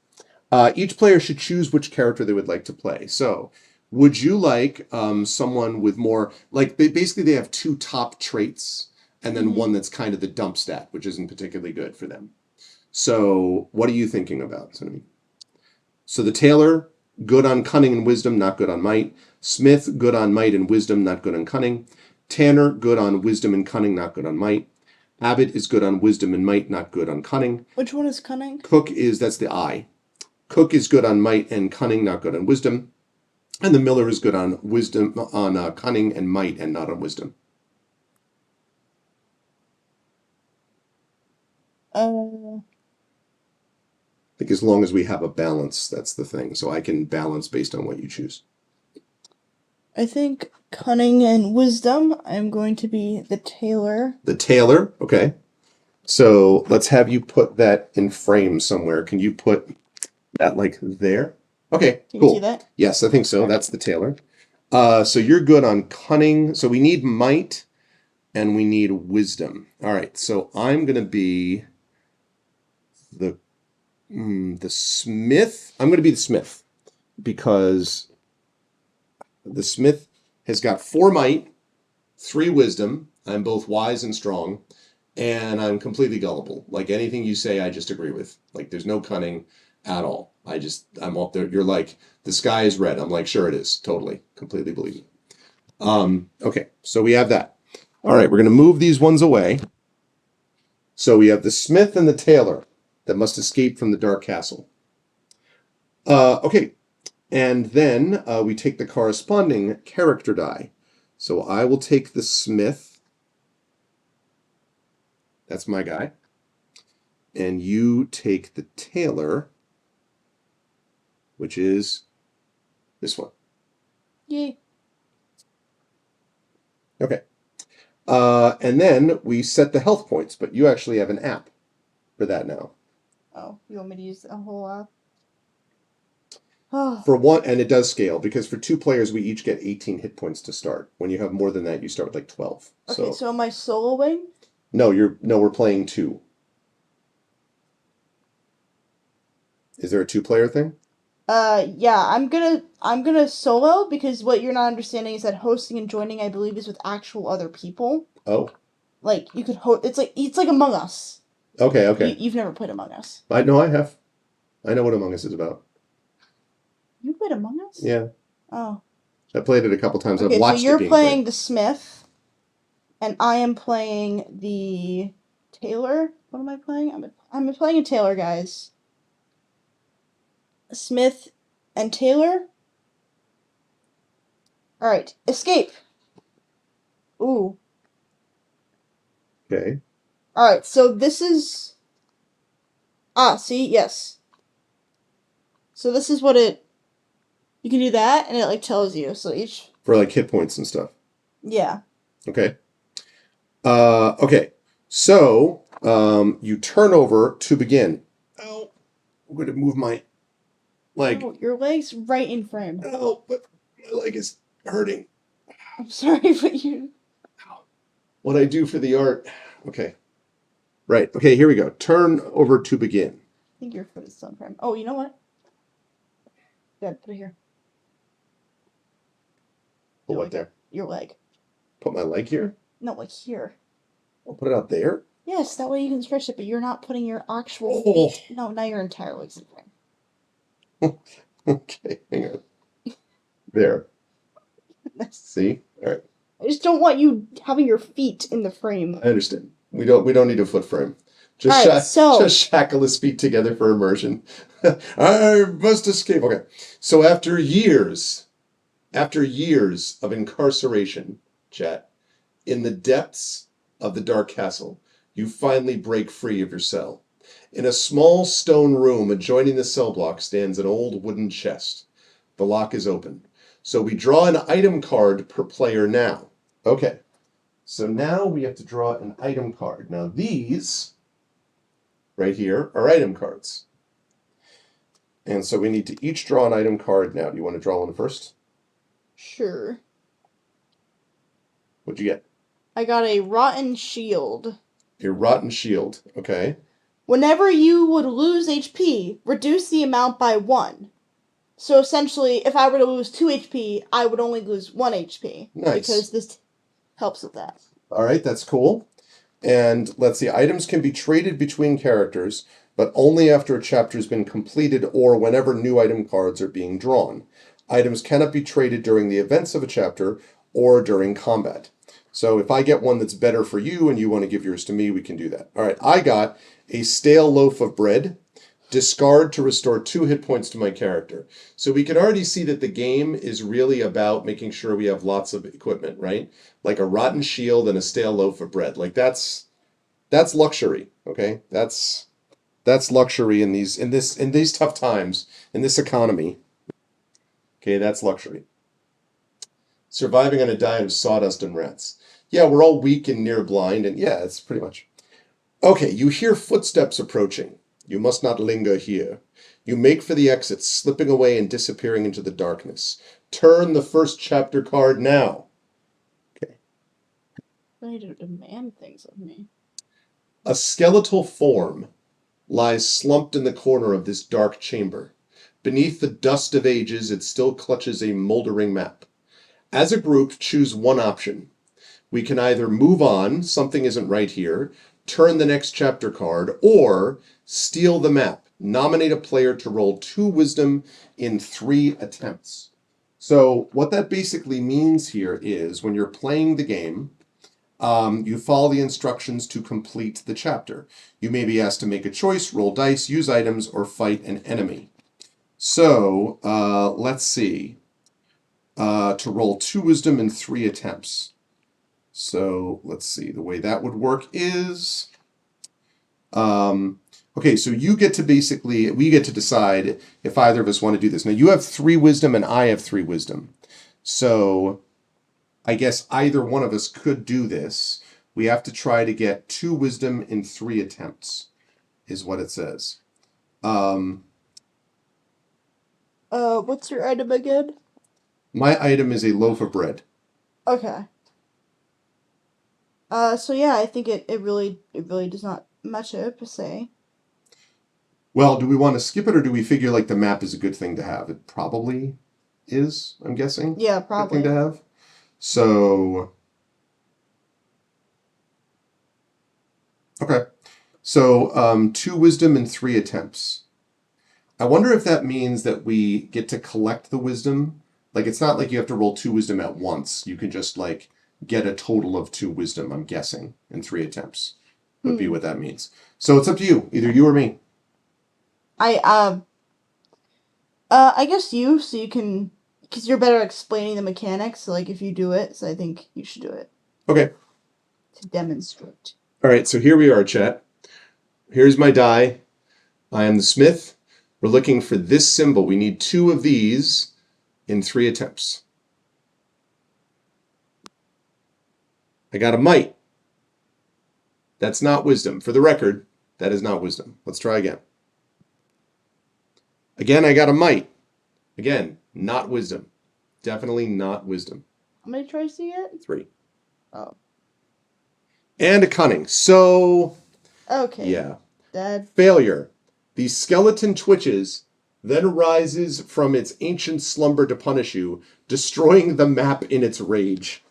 each player should choose which character they would like to play. So would you like someone with more, like basically they have 2 top traits and then 1 that's kind of the dump stat, which isn't particularly good for them. So what are you thinking about? So the tailor, good on cunning and wisdom, not good on might. Smith, good on might and wisdom, not good on cunning. Tanner, good on wisdom and cunning, not good on might. Abbott is good on wisdom and might, not good on cunning. Which one is cunning? Cook that's the I. Cook is good on might and cunning, not good on wisdom. And the miller is good on wisdom, on cunning and might, and not on wisdom. I think as long as we have a balance, that's the thing. So I can balance based on what you choose. I think cunning and wisdom, I'm going to be the tailor. The tailor, okay. So let's have you put that in frame somewhere. Can you put that like there? Okay, Can cool. you see that? Yes, I think so. That's the tailor. So you're good on cunning. So we need might and we need wisdom. All right, so I'm going to be the smith. I'm going to be the smith because the smith has got 4 might, 3 wisdom. I'm both wise and strong, and I'm completely gullible. Like anything you say, I just agree with. Like there's no cunning at all. I'm up there. You're like, the sky is red. I'm like, sure it is. Totally. Completely believe it. Okay, so we have that. All right, we're going to move these ones away. So we have the smith and the tailor that must escape from the dark castle. Okay, and then we take the corresponding character die. So I will take the smith. That's my guy. And you take the tailor, which is this one. Yay. Okay. And then we set the health points, but you actually have an app for that now. Oh, you want me to use a whole app? For 1, and it does scale, because for 2 players, we each get 18 hit points to start. When you have more than that, you start with like 12. Okay, so am I soloing? No, we're playing 2. Is there a 2-player thing? Yeah, I'm gonna solo because what you're not understanding is that hosting and joining, I believe, is with actual other people. Oh, Like you could host. It's like Among Us. okay, okay. You've never played Among Us. I know I have. I know what Among Us is about. You played Among Us? Yeah, Oh. I played it a couple times. I've Okay, so watched it you're being played. playing the Smith, and I am playing the Taylor. What am I playing? I'm playing a Taylor, guys. Smith and Taylor. All right, escape. Ooh. Okay. All right, so this is. See, yes. So this is what it. You can do that, and it like tells you. So each. For like hit points and stuff. Yeah. Okay. Okay. So, you turn over to begin. Oh, I'm going to move my leg. Oh, your leg's right in frame. Oh, but my leg is hurting. I'm sorry, but you. What I do for the art. Okay. Right. Okay, here we go. Turn over to begin. I think your foot is still in frame. Oh, you know what? Good, put it here. Put what there? Your leg. Put my leg here? No, like here. I'll put it out there? Yes, that way you can stretch it, but you're not putting your actual Oh. feet. No, now your entire leg's in frame. Okay, hang on. There. See? All right. I just don't want you having your feet in the frame. I understand. We don't need a foot frame. Just, just shackle his feet together for immersion. I must escape. Okay. So after years of incarceration, chat, in the depths of the dark castle, you finally break free of your cell. In a small stone room adjoining the cell block stands an old wooden chest. The lock is open. So we draw an item card per player now. Okay. So now we have to draw an item card. Now these right here are item cards. And so we need to each draw an item card now. Do you want to draw one first? Sure. What'd you get? I got a rotten shield. A rotten shield. Okay. Whenever you would lose HP, reduce the amount by 1. So essentially, if I were to lose 2 HP, I would only lose 1 HP. Nice. Because this helps with that. All right, that's cool. And let's see, items can be traded between characters, but only after a chapter has been completed or whenever new item cards are being drawn. Items cannot be traded during the events of a chapter or during combat. So if I get one that's better for you and you want to give yours to me, we can do that. All right, I got a stale loaf of bread. Discard to restore 2 hit points to my character. So we can already see that the game is really about making sure we have lots of equipment, right? Like a rotten shield and a stale loaf of bread. Like that's luxury, okay? That's luxury in these tough times, in this economy. Okay, that's luxury. Surviving on a diet of sawdust and rats. Yeah, we're all weak and near blind, and yeah, it's pretty much. Okay, you hear footsteps approaching. You must not linger here. You make for the exit, slipping away and disappearing into the darkness. Turn the first chapter card now. Okay. I need to demand things of me. A skeletal form lies slumped in the corner of this dark chamber. Beneath the dust of ages, it still clutches a moldering map. As a group, choose one option. We can either move on, something isn't right here, turn the next chapter card, or steal the map. Nominate a player to roll 2 wisdom in 3 attempts. So what that basically means here is when you're playing the game, you follow the instructions to complete the chapter. You may be asked to make a choice, roll dice, use items, or fight an enemy. So let's see. To roll 2 wisdom in 3 attempts. So let's see. The way that would work is, okay, so we get to decide if either of us want to do this. Now you have 3 wisdom and I have 3 wisdom. So I guess either one of us could do this. We have to try to get 2 wisdom in 3 attempts, is what it says. What's your item again? My item is a loaf of bread. Okay. So yeah, I think it really does not much per se. Well, do we want to skip it or do we figure like the map is a good thing to have? It probably is, I'm guessing. Yeah, Good probably. thing to have. So, okay. So, 2 wisdom and 3 attempts. I wonder if that means that we get to collect the wisdom. Like, it's not like you have to roll 2 wisdom at once. You can just, like, get a total of 2 wisdom, I'm guessing, in 3 attempts would be what that means. So it's up to you, either you or me. I guess you, so you can, because you're better at explaining the mechanics, so like if you do it, so I think you should do it. Okay. To demonstrate. All right, so here we are, chat. Here's my die. I am the smith. We're looking for this symbol. We need 2 of these in 3 attempts. I got a might. That's not wisdom. For the record, that is not wisdom. Let's try again. Again, I got a might. Again, not wisdom. Definitely not wisdom. How many tries do you get? 3. Oh. And a cunning. So, Okay. yeah. Dad. Failure. The skeleton twitches, then rises from its ancient slumber to punish you, destroying the map in its rage.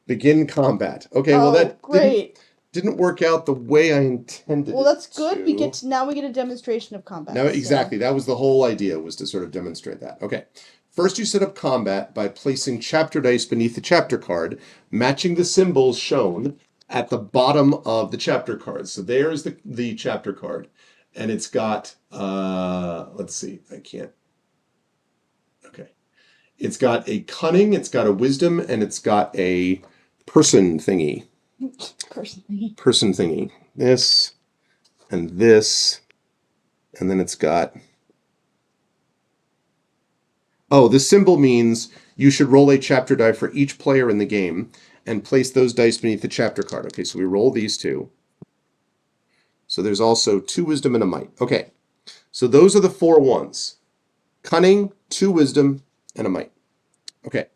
Begin combat. Okay, well that great. didn't work out the way I intended. Well, that's good. To. Now we get a demonstration of combat. Now exactly. That was the whole idea, was to sort of demonstrate that. Okay. First you set up combat by placing chapter dice beneath the chapter card, matching the symbols shown at the bottom of the chapter card. So there's the chapter card. And it's got, let's see, I can't. Okay. It's got a cunning, it's got a wisdom, and it's got a person thingy. Person thingy. This, and then it's got. Oh, this symbol means you should roll a chapter die for each player in the game and place those dice beneath the chapter card. Okay, so we roll these 2. So there's also 2 wisdom and a might. Okay, so those are the 4 ones. Cunning, 2 wisdom, and a might. Okay,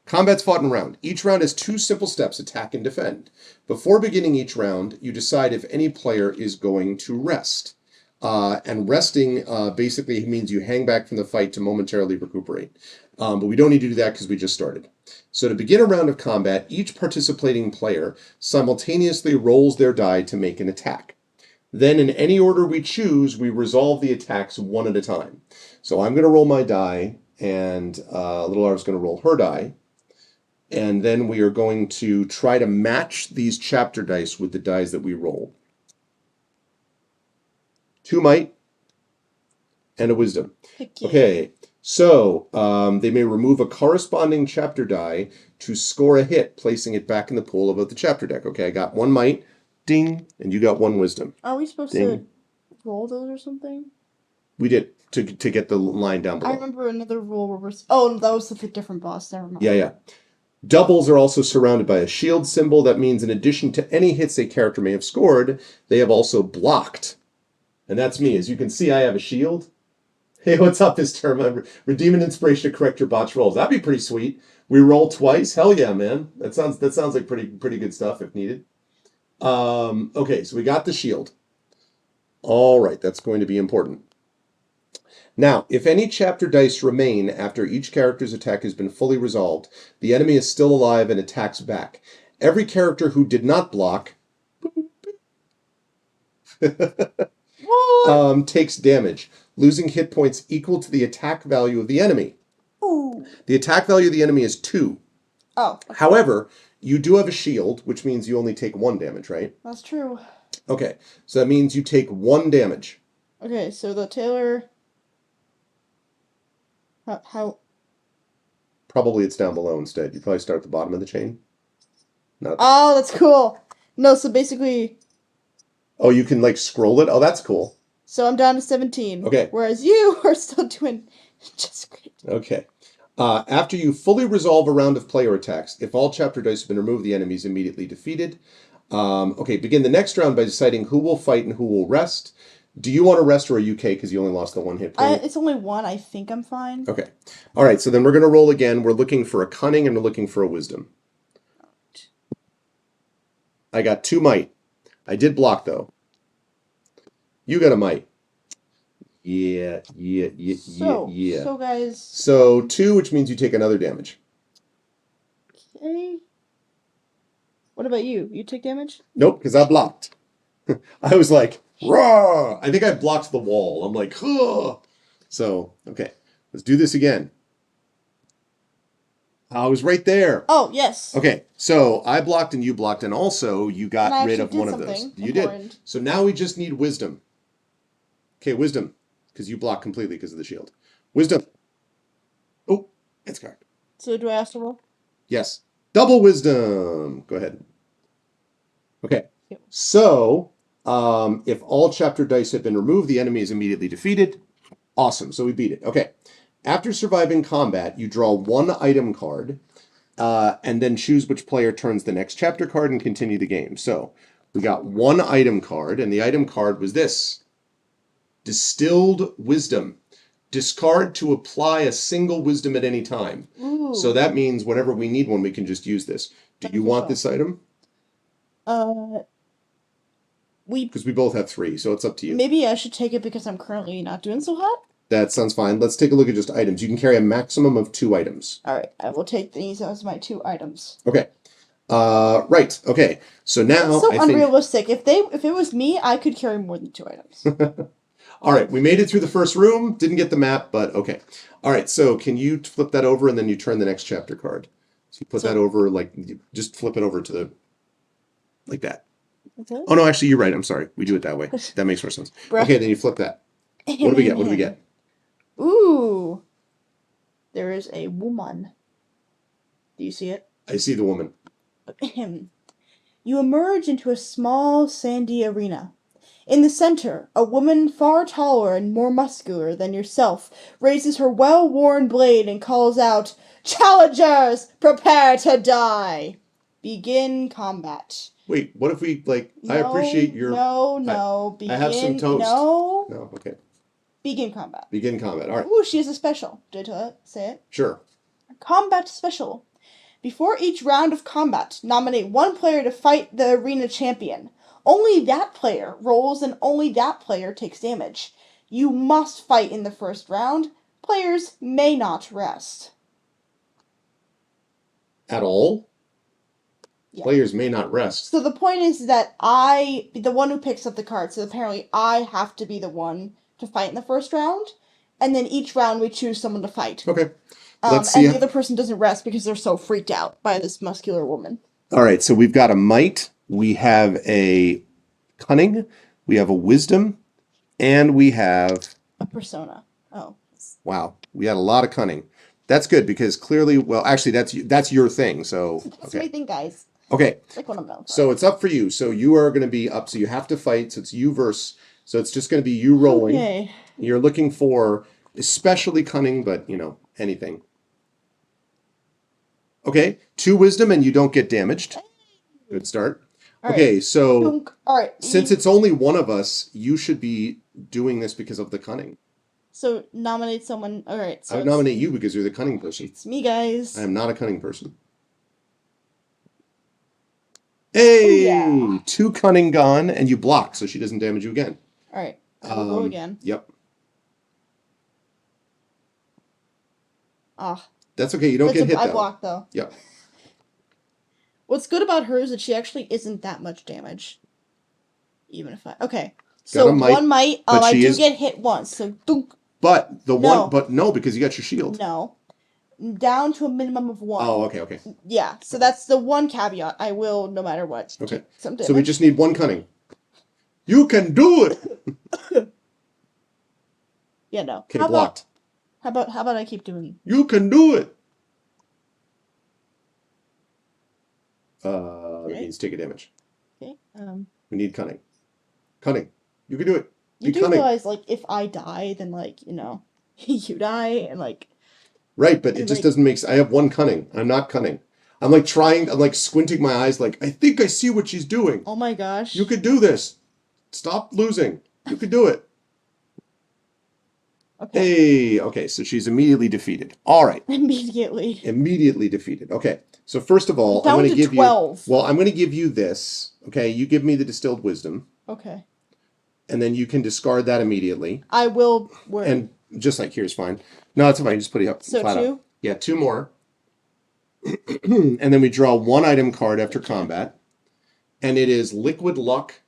combat's fought in a round. Each round has 2 simple steps, attack and defend. Before beginning each round, you decide if any player is going to rest. And resting basically means you hang back from the fight to momentarily recuperate. But we don't need to do that because we just started. So to begin a round of combat, each participating player simultaneously rolls their die to make an attack. Then in any order we choose, we resolve the attacks one at a time. So I'm going to roll my die, and Little Arv's going to roll her die. And then we are going to try to match these chapter dice with the dice that we rolled. 2 might and a wisdom. Okay, so they may remove a corresponding chapter die to score a hit, placing it back in the pool above the chapter deck. Okay, I got 1 might. Ding, and you got 1 wisdom. Are we supposed to roll those or something? We did, to get the line down below. I remember another rule where we're... Oh, that was with a different boss. Never mind. Yeah. Doubles are also surrounded by a shield symbol. That means in addition to any hits a character may have scored, they have also blocked. And that's me. As you can see, I have a shield. Hey, what's up this term? I'm redeeming inspiration to correct your botch rolls. That'd be pretty sweet. We roll twice. Hell yeah, man. That sounds like pretty good stuff if needed. Okay, so we got the shield. All right, that's going to be important. Now, if any chapter dice remain after each character's attack has been fully resolved, the enemy is still alive and attacks back. Every character who did not block takes damage, losing hit points equal to the attack value of the enemy. Ooh. The attack value of the enemy is 2. Oh. Okay. However, you do have a shield, which means you only take 1 damage, right? That's true. Okay, so that means you take 1 damage. Okay, so the tailor... How? Probably it's down below instead. You probably start at the bottom of the chain. Oh, that's cool. No, so basically... Oh, you can like scroll it? Oh, that's cool. So I'm down to 17. Okay. Whereas you are still doing just great. Okay. After you fully resolve a round of player attacks, if all chapter dice have been removed, the enemy is immediately defeated. Okay, begin the next round by deciding who will fight and who will rest. Do you want to rest or are you okay because you only lost the 1 hit point? It's only 1. I think I'm fine. Okay. All right, so then we're going to roll again. We're looking for a cunning and we're looking for a wisdom. I got 2 might. I did block, though. You got a might. Yeah. So guys. So 2, which means you take another damage. Okay. What about you? You take damage? Nope, because I blocked. I was like, raw. I think I blocked the wall. I'm like, huh. So, okay, let's do this again. I was right there. Oh, yes. Okay, so I blocked and you blocked, and also you got And I rid actually of did one of those. something You important. did. So now we just need wisdom. Okay, wisdom, because you blocked completely because of the shield. Wisdom. Oh, it's correct. So do I ask to roll? Yes. Double wisdom. Go ahead. Okay. Yep. So, if all chapter dice have been removed, the enemy is immediately defeated. Awesome. So we beat it. Okay. After surviving combat, you draw 1 item card, and then choose which player turns the next chapter card and continue the game. So we got 1 item card, and the item card was this: Distilled Wisdom. Discard to apply a single wisdom at any time. Ooh. So that means whenever we need one, we can just use this. Do you want this item? Because we both have 3, so it's up to you. Maybe I should take it because I'm currently not doing so hot. That sounds fine. Let's take a look at just items. You can carry a maximum of 2 items. All right, I will take these as my 2 items. Okay. Right. Okay. So now That's so I think... unrealistic. If it was me, I could carry more than 2 items. All right, we made it through the first room. Didn't get the map, but okay. All right, so can you flip that over and then you turn the next chapter card? So you put that over, like, just flip it over to the, like that. Okay. Oh no, actually you're right. I'm sorry. We do it that way. That makes more sense. Okay, then you flip that. What do we get? What do we get? Ooh. There is a woman. Do you see it? I see the woman. You emerge into a small sandy arena. In the center, a woman far taller and more muscular than yourself raises her well-worn blade and calls out, "Challengers, prepare to die! Begin combat." Wait, what if we, like, I appreciate your... No, begin... I have some toast. No, okay. Begin combat. Begin combat, all right. Ooh, she has a special. Did I say it? Sure. Combat special. Before each round of combat, nominate 1 player to fight the arena champion. Only that player rolls and only that player takes damage. You must fight in the first round. Players may not rest. At all? Yeah. Players may not rest. So the point is that I, the one who picks up the card, so apparently I have to be the one to fight in the first round, and then each round we choose someone to fight. Okay. Let's see. And the other person doesn't rest because they're so freaked out by this muscular woman. All right, so we've got a might, we have a cunning, we have a wisdom, and we have... a persona. Oh. Wow, we had a lot of cunning. That's good because clearly, well, actually, that's your thing. So that's my thing, guys. Okay. Like what I'm known for. So it's up for you. So you are going to be up. So you have to fight. So it's you versus. So it's just going to be you rolling. Okay. You're looking for especially cunning, but you know anything. Okay, 2 wisdom and you don't get damaged. Good start. All okay, right. so all right. Since it's only one of us, you should be doing this because of the cunning. So nominate someone. All right. So I would nominate you because you're the cunning person. It's me, guys. I am not a cunning person. Hey, yeah. 2 cunning gone, and you block, so she doesn't damage you again. All right. I will go again. Yep. Ah. That's okay. You don't get hit, though. I blocked, though. Yep. What's good about her is that she actually isn't that much damage. Even if I... Okay. So, one might... I do get hit once, so... Dunk. But no, because you got your shield. No. Down to a minimum of 1. Oh, okay. Yeah, so that's the one caveat. I will, no matter what. Okay. So we just need 1 cunning. You can do it! Yeah, no. Okay, blocked. How about I keep doing... You can do it! That means take a damage. Okay. We need cunning. Cunning. You can do it. You do realize, like, if I die, then, like, you know, you die, and, like... Right, but it just doesn't make sense. I have 1 cunning. I'm not cunning. I'm, like, I'm, like, squinting my eyes, like, I think I see what she's doing. Oh, my gosh. You could do this. Stop losing. You could do it. Okay. Hey, okay, so she's immediately defeated. All right. Immediately defeated. Okay. So first of all, I'm going to give 12. you... Well, I'm going to give you this. Okay, you give me the distilled wisdom. Okay. and then you can discard that immediately. I will. And just like here's fine. No, it's fine. Just put it up. So flat 2? Up. Yeah, 2 more. And then we draw 1 item card after combat. And it is Liquid Luck.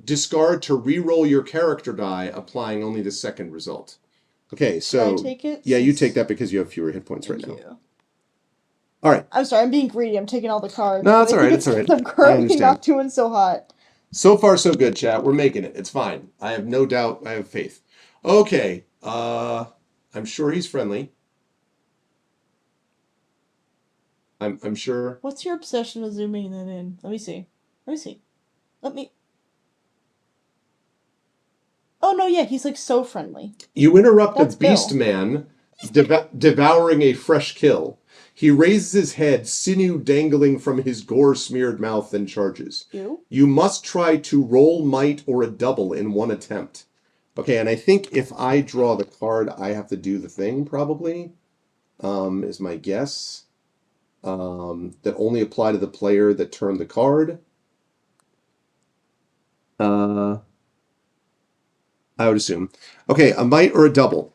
Discard to re-roll your character die, applying only the second result. Okay, so... Can I take it? Yeah, you take that because you have fewer hit points right now. You. All right. I'm sorry, I'm being greedy. I'm taking all the cards. No, it's all right. It's all right. I'm currently not doing so hot. So far, so good, chat. We're making it. It's fine. I have no doubt. I have faith. Okay. I'm sure he's friendly. I'm sure. What's your obsession with zooming that in? Let me see. Oh no, yeah, he's like so friendly. You interrupt That's a beast Bill. man devouring a fresh kill. He raises his head, sinew dangling from his gore-smeared mouth, and charges. You must try to roll might or a double in one attempt. Okay, and I think if I draw the card, I have to do the thing, probably, is my guess. That only apply to the player that turned the card. I would assume. Okay, a might or a double.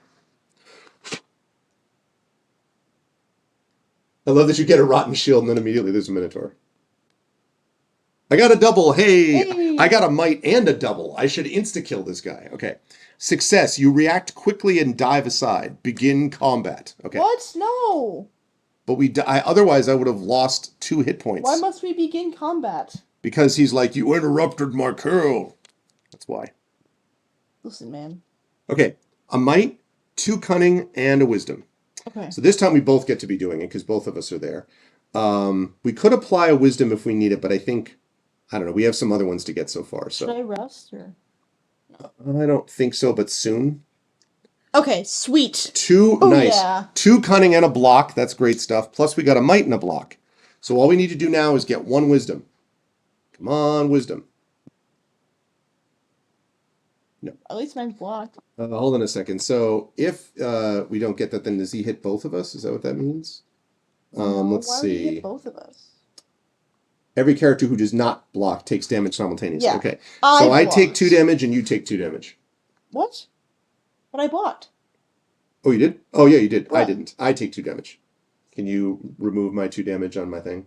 I love that you get a rotten shield and then immediately there's a Minotaur. I got a double. Hey, I got a might and a double. I should insta-kill this guy. Okay. Success. You react quickly and dive aside. Begin combat. Okay. What? No. But otherwise I would have lost 2 hit points. Why must we begin combat? Because he's like, you interrupted my kill. That's why. Listen, man. Okay. A might, 2 cunning, and a wisdom. Okay. So this time we both get to be doing it because both of us are there. We could apply a wisdom if we need it, but I think, I don't know, we have some other ones to get so far. So should I rest or? I don't think so, but soon. Okay, sweet. 2, nice. Yeah. 2 cunning and a block. That's great stuff. Plus we got a might and a block. So all we need to do now is get 1 wisdom. Come on, wisdom. No. At least mine's blocked. Hold on a second. So if we don't get that, then does he hit both of us? Is that what that means? Let's why see. Would he hit both of us? Every character who does not block takes damage simultaneously. Yeah. Okay. So I take 2 damage and you take 2 damage. What? But I blocked. Oh, you did? Oh, yeah, you did. What? I didn't. I take 2 damage. Can you remove my 2 damage on my thing?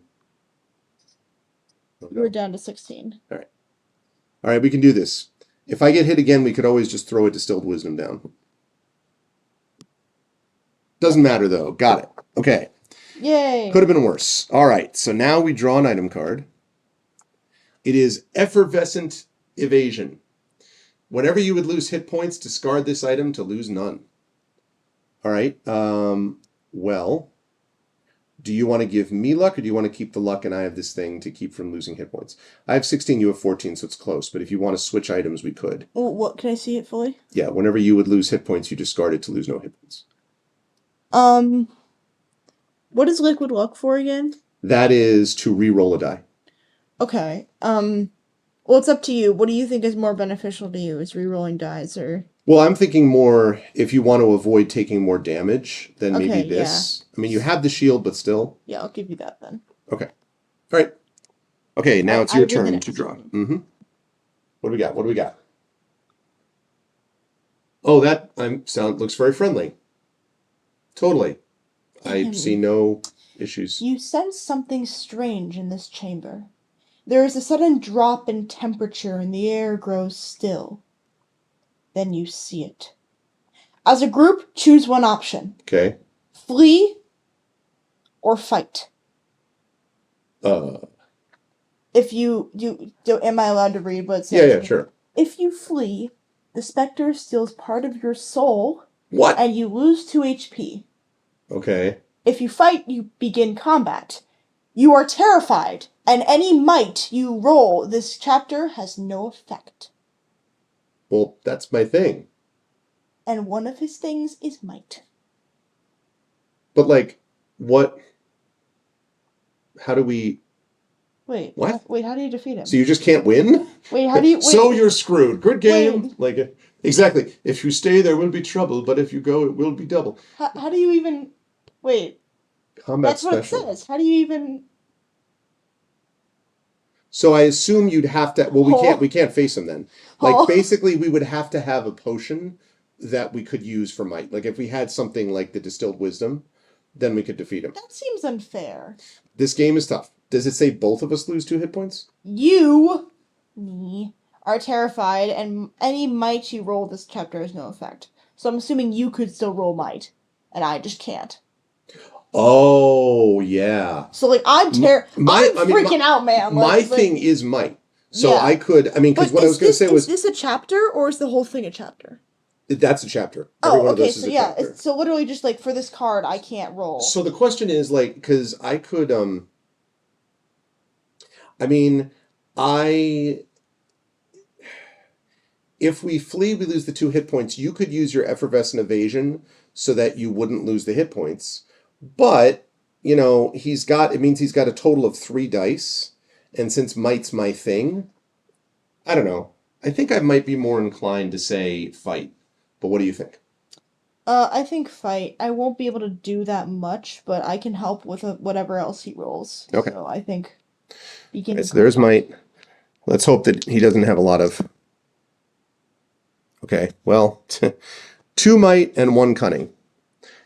Oh, no. We're down to 16. All right. All right, we can do this. If I get hit again, we could always just throw a distilled wisdom down. Doesn't matter, though. Got it. Okay. Yay. Could have been worse. All right, so now we draw an item card. It is Effervescent Evasion. Whenever you would lose hit points, discard this item to lose none. All right. Well, do you want to give me luck or do you want to keep the luck and I have this thing to keep from losing hit points? I have 16, you have 14, so it's close. But if you want to switch items, we could. Well, what? Can I see it fully? Yeah, whenever you would lose hit points, you discard it to lose no hit points. What is Liquid Luck for again? That is to re-roll a die. Okay. Well, it's up to you. What do you think is more beneficial to you? Is re-rolling dice or? Well, I'm thinking more if you want to avoid taking more damage, then maybe this. Yeah. I mean, you have the shield, but still. Yeah, I'll give you that then. Okay. All right. Okay, now it's your turn to draw. Mm-hmm. What do we got? What do we got? Oh, that looks very friendly. Totally. I see no issues. You sense something strange in this chamber. There is a sudden drop in temperature and the air grows still. Then you see it. As a group, choose one option. Okay. Flee or fight. If you am I allowed to read what it says? Yeah, sure. If you flee, the specter steals part of your soul. What? And you lose 2 HP. Okay. If you fight, you begin combat. You are terrified, and any might you roll this chapter has no effect. Well, that's my thing. And one of his things is might. But, like, what? How do we... Wait. What? Wait, how do you defeat him? So you just can't win? Wait, how do you... Wait. So you're screwed. Good game. Wait. Like, exactly. If you stay, there will be trouble, but if you go, it will be double. How do you even... Wait. Combat That's special. What it says. How do you even... So I assume you'd have to. Well, we can't face him then. Like Oh. basically, we would have to have a potion that we could use for might. Like if we had something like the distilled wisdom, then we could defeat him. That seems unfair. This game is tough. Does it say both of us lose 2 hit points? You, me, are terrified, and any might you roll this chapter has no effect. So I'm assuming you could still roll might, and I just can't. Oh yeah. So like I'm freaking out, man. My thing is might. So Yeah. I could. I mean, because what I was going to say was, is this a chapter or is the whole thing a chapter? that's a chapter. Every one of okay. those is So a yeah, chapter. so literally just like for this card, I can't roll. So the question is like, because I could. I mean, I. If we flee, we lose the 2 hit points. You could use your effervescent evasion so that you wouldn't lose the hit points. But, you know, it means he's got a total of 3 dice. And since might's my thing, I don't know. I think I might be more inclined to say fight. But what do you think? I think fight. I won't be able to do that much, but I can help with whatever else he rolls. Okay. So I think he can. Right, so there's might. Let's hope that he doesn't have a lot of. Okay, well, 2 might and 1 cunning.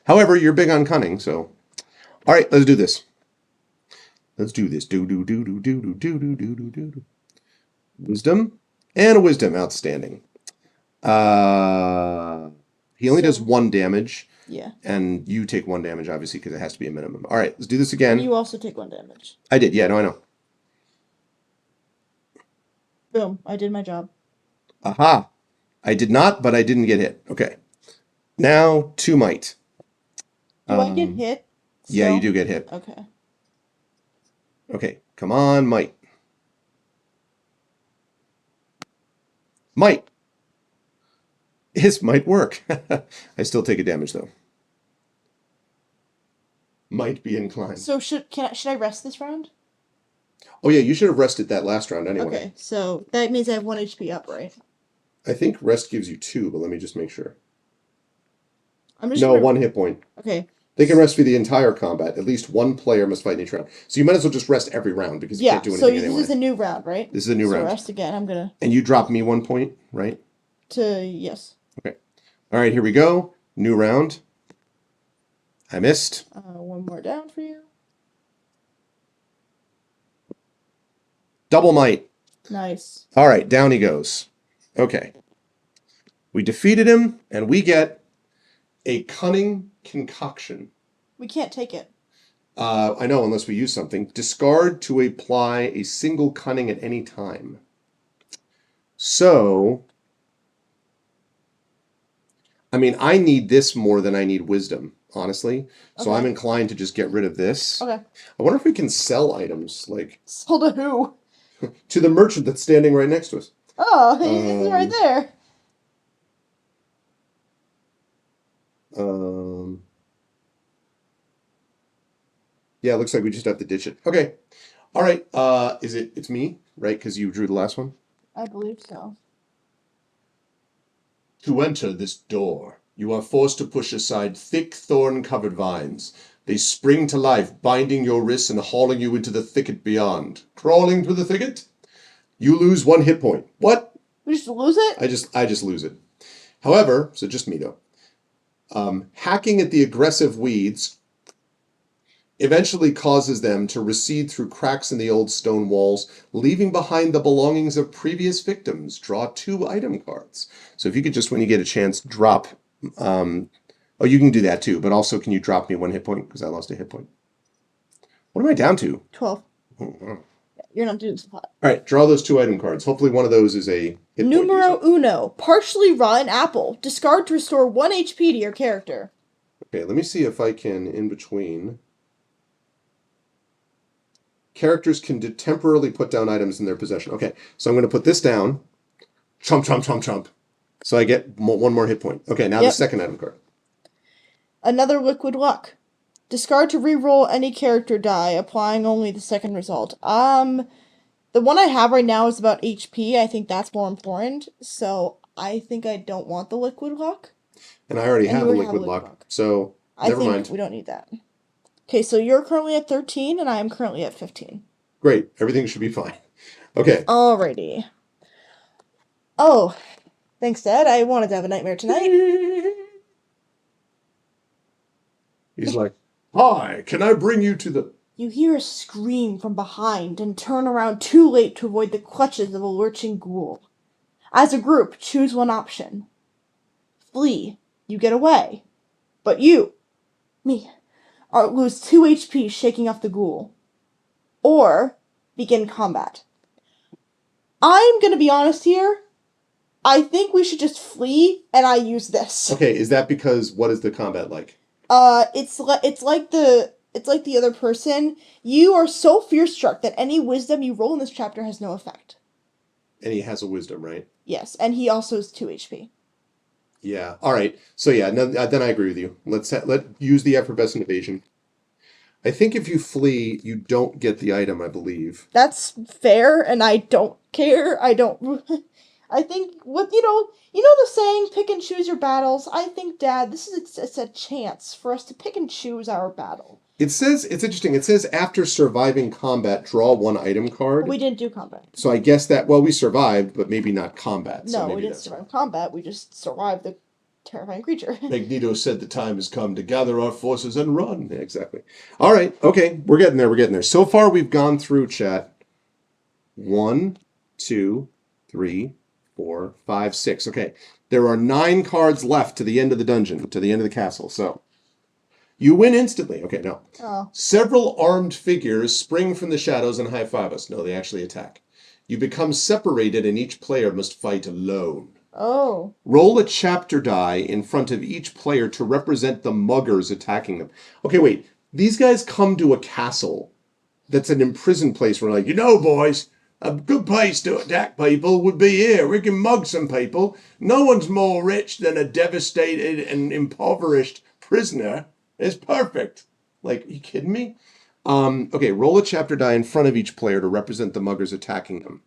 However, you're big on cunning, so. All right, let's do this. Let's do this. Do do do do do do do do do do do. Wisdom and a wisdom, outstanding. He only does 1 damage. Yeah. And you take 1 damage, obviously, because it has to be a minimum. All right, let's do this again. And you also take 1 damage. I did, yeah, no, I know. Boom! I did my job. Aha! I did not, but I didn't get hit. Okay. Now 2 might. Do I get hit? Yeah, still? you do get hit. Okay. Okay, come on, might. Might. This might work. I still take a damage though. Might be inclined. So should I rest this round? Oh yeah, you should have rested that last round anyway. Okay, so that means I have 1 HP up, right? I think rest gives you 2, but let me just make sure. I'm just No, gonna... 1 hit point. Okay. They can rest for the entire combat. At least 1 player must fight in each round. So you might as well just rest every round because you can't do anything anyway. So this is a new round, right? This is a new round. Rest again. I'm gonna. And you drop me 1 point, right? Yes. Okay. All right, here we go. New round. I missed. 1 more down for you. Double might. Nice. All right, down he goes. Okay. We defeated him, and we get a cunning concoction. We can't take it. I know, unless we use something. Discard to apply a single cunning at any time. So, I mean, I need this more than I need wisdom, honestly. So I'm inclined to just get rid of this. Okay. I wonder if we can sell items, like... Sell to who? To the merchant that's standing right next to us. Oh, he's right there. Yeah, it looks like we just have to ditch it. Okay. All right. It's me, right? Because you drew the last one? I believe so. To enter this door, you are forced to push aside thick thorn-covered vines. They spring to life, binding your wrists and hauling you into the thicket beyond. Crawling through the thicket? You lose 1 hit point. What? We just lose it? I just lose it. However, so just me though. Hacking at the aggressive weeds eventually causes them to recede through cracks in the old stone walls, leaving behind the belongings of previous victims. Draw 2 item cards. So if you could just, when you get a chance, drop... oh, you can do that too, but also can you drop me 1 hit point? Because I lost a hit point. What am I down to? 12. Oh, wow. You're not doing so hot. All right, draw those 2 item cards. Hopefully one of those is a hit Numero point. uno. Partially rotten apple. Discard to restore 1 HP to your character. Okay, let me see if I can, in between... Characters can temporarily put down items in their possession. Okay, so I'm going to put this down. Chomp, chomp, chomp, chomp. So I get 1 more hit point. Okay, now the second item card. Another liquid luck. Discard to re-roll any character die, applying only the second result. The one I have right now is about HP. I think that's more important. So I think I don't want the liquid luck. And I already have a liquid luck. So never mind. We don't need that. Okay, so you're currently at 13, and I am currently at 15. Great. Everything should be fine. Okay. Alrighty. Oh, thanks, Dad. I wanted to have a nightmare tonight. He's like, "Hi, can I bring you to the..." You hear a scream from behind and turn around too late to avoid the clutches of a lurching ghoul. As a group, choose one option. Flee. You get away. But you, me, lose 2 HP shaking off the ghoul. Or begin combat. I'm gonna be honest here. I think we should just flee, and I use this. Okay, is that because what is the combat like? It's like the other person. You are so fear struck that any wisdom you roll in this chapter has no effect. And he has a wisdom, right? Yes, and he also has 2 HP. Yeah. All right. So yeah, no, then I agree with you. Let use the effervescent evasion. I think if you flee, you don't get the item, I believe. That's fair, and I don't care. I don't. I think you know the saying, pick and choose your battles. I think, Dad, it's a chance for us to pick and choose our battle. It says, it's interesting. It says after surviving combat, draw 1 item card. We didn't do combat. So I guess that, well, we survived, but maybe not combat. So No, maybe we didn't survive combat. We just survived the terrifying creature. Magneto said the time has come to gather our forces and run. Yeah, exactly. All right. Okay. We're getting there. We're getting there. So far, we've gone through, chat. 1, 2, 3, 4, 5, 6. Okay. There are 9 cards left to the end of the dungeon, to the end of the castle. So you win instantly. Okay, no. Oh. Several armed figures spring from the shadows and high-five us. No, they actually attack. You become separated and each player must fight alone. Oh. Roll a chapter die in front of each player to represent the muggers attacking them. Okay, wait. These guys come to a castle that's an imprisoned place where, like, boys, a good place to attack people would be here. We can mug some people. No one's more rich than a devastated and impoverished prisoner. It's perfect. Like, are you kidding me? Okay, roll a chapter die in front of each player to represent the muggers attacking them.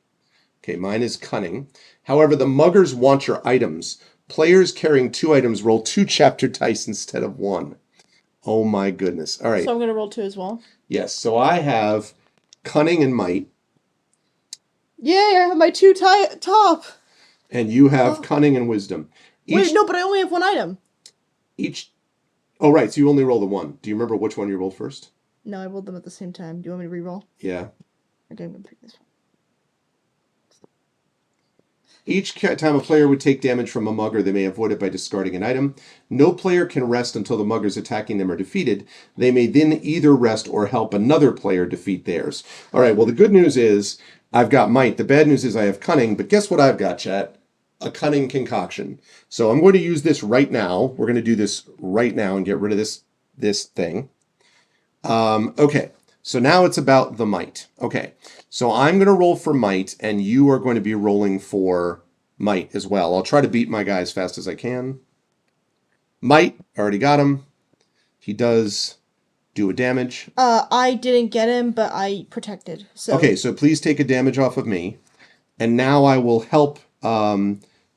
Okay, mine is cunning. However, the muggers want your items. Players carrying 2 items roll 2 chapter dice instead of 1. Oh my goodness. All right. So I'm going to roll 2 as well? Yes, so I have cunning and might. Yeah, I have my 2 top. And you have cunning and wisdom. Wait, no, but I only have 1 item. Oh, right, so you only roll the 1. Do you remember which one you rolled first? No, I rolled them at the same time. Do you want me to re-roll? Yeah. Okay, I'm going to pick this one. Each time a player would take damage from a mugger, they may avoid it by discarding an item. No player can rest until the muggers attacking them are defeated. They may then either rest or help another player defeat theirs. All right, well, the good news is I've got might. The bad news is I have cunning, but guess what I've got, chat? A cunning concoction. So I'm going to use this right now. We're going to do this right now and get rid of this thing. Okay, so now it's about the might. Okay, so I'm going to roll for might, and you are going to be rolling for might as well. I'll try to beat my guy as fast as I can. Might, already got him. He does do a damage. I didn't get him, but I protected. So. Okay, so please take a damage off of me. And now I will help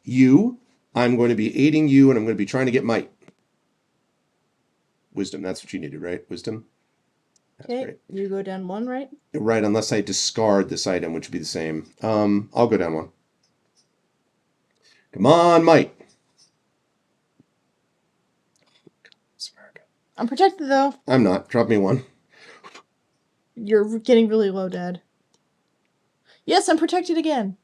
you. I'm going to be aiding you, and I'm going to be trying to get might. Wisdom, that's what you needed, right? Wisdom? That's okay, great. You go down 1, right? Right, unless I discard this item, which would be the same. I'll go down 1. Come on, might. I'm protected, though. I'm not. Drop me 1. You're getting really low, Dad. Yes, I'm protected again.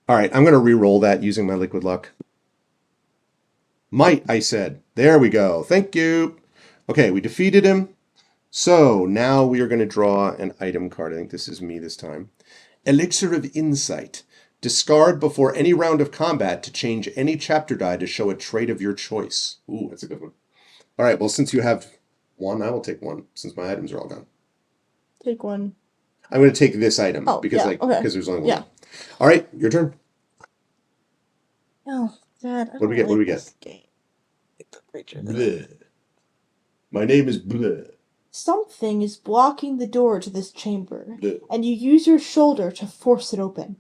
All right, I'm going to re-roll that using my liquid luck. Might, I said. There we go. Thank you. Okay, we defeated him. So now we are going to draw an item card. I think this is me this time. Elixir of Insight. Discard before any round of combat to change any chapter die to show a trait of your choice. Ooh, that's a good one. All right, well, since you have 1, I will take 1, since my items are all gone. Take 1. I'm going to take this item because okay. There's only 1. Yeah. All right, your turn. Oh, Dad. What do we get? What do we get? Bleh. My name is Bleh. Something is blocking the door to this chamber, Bleh. and you use your shoulder to force it open.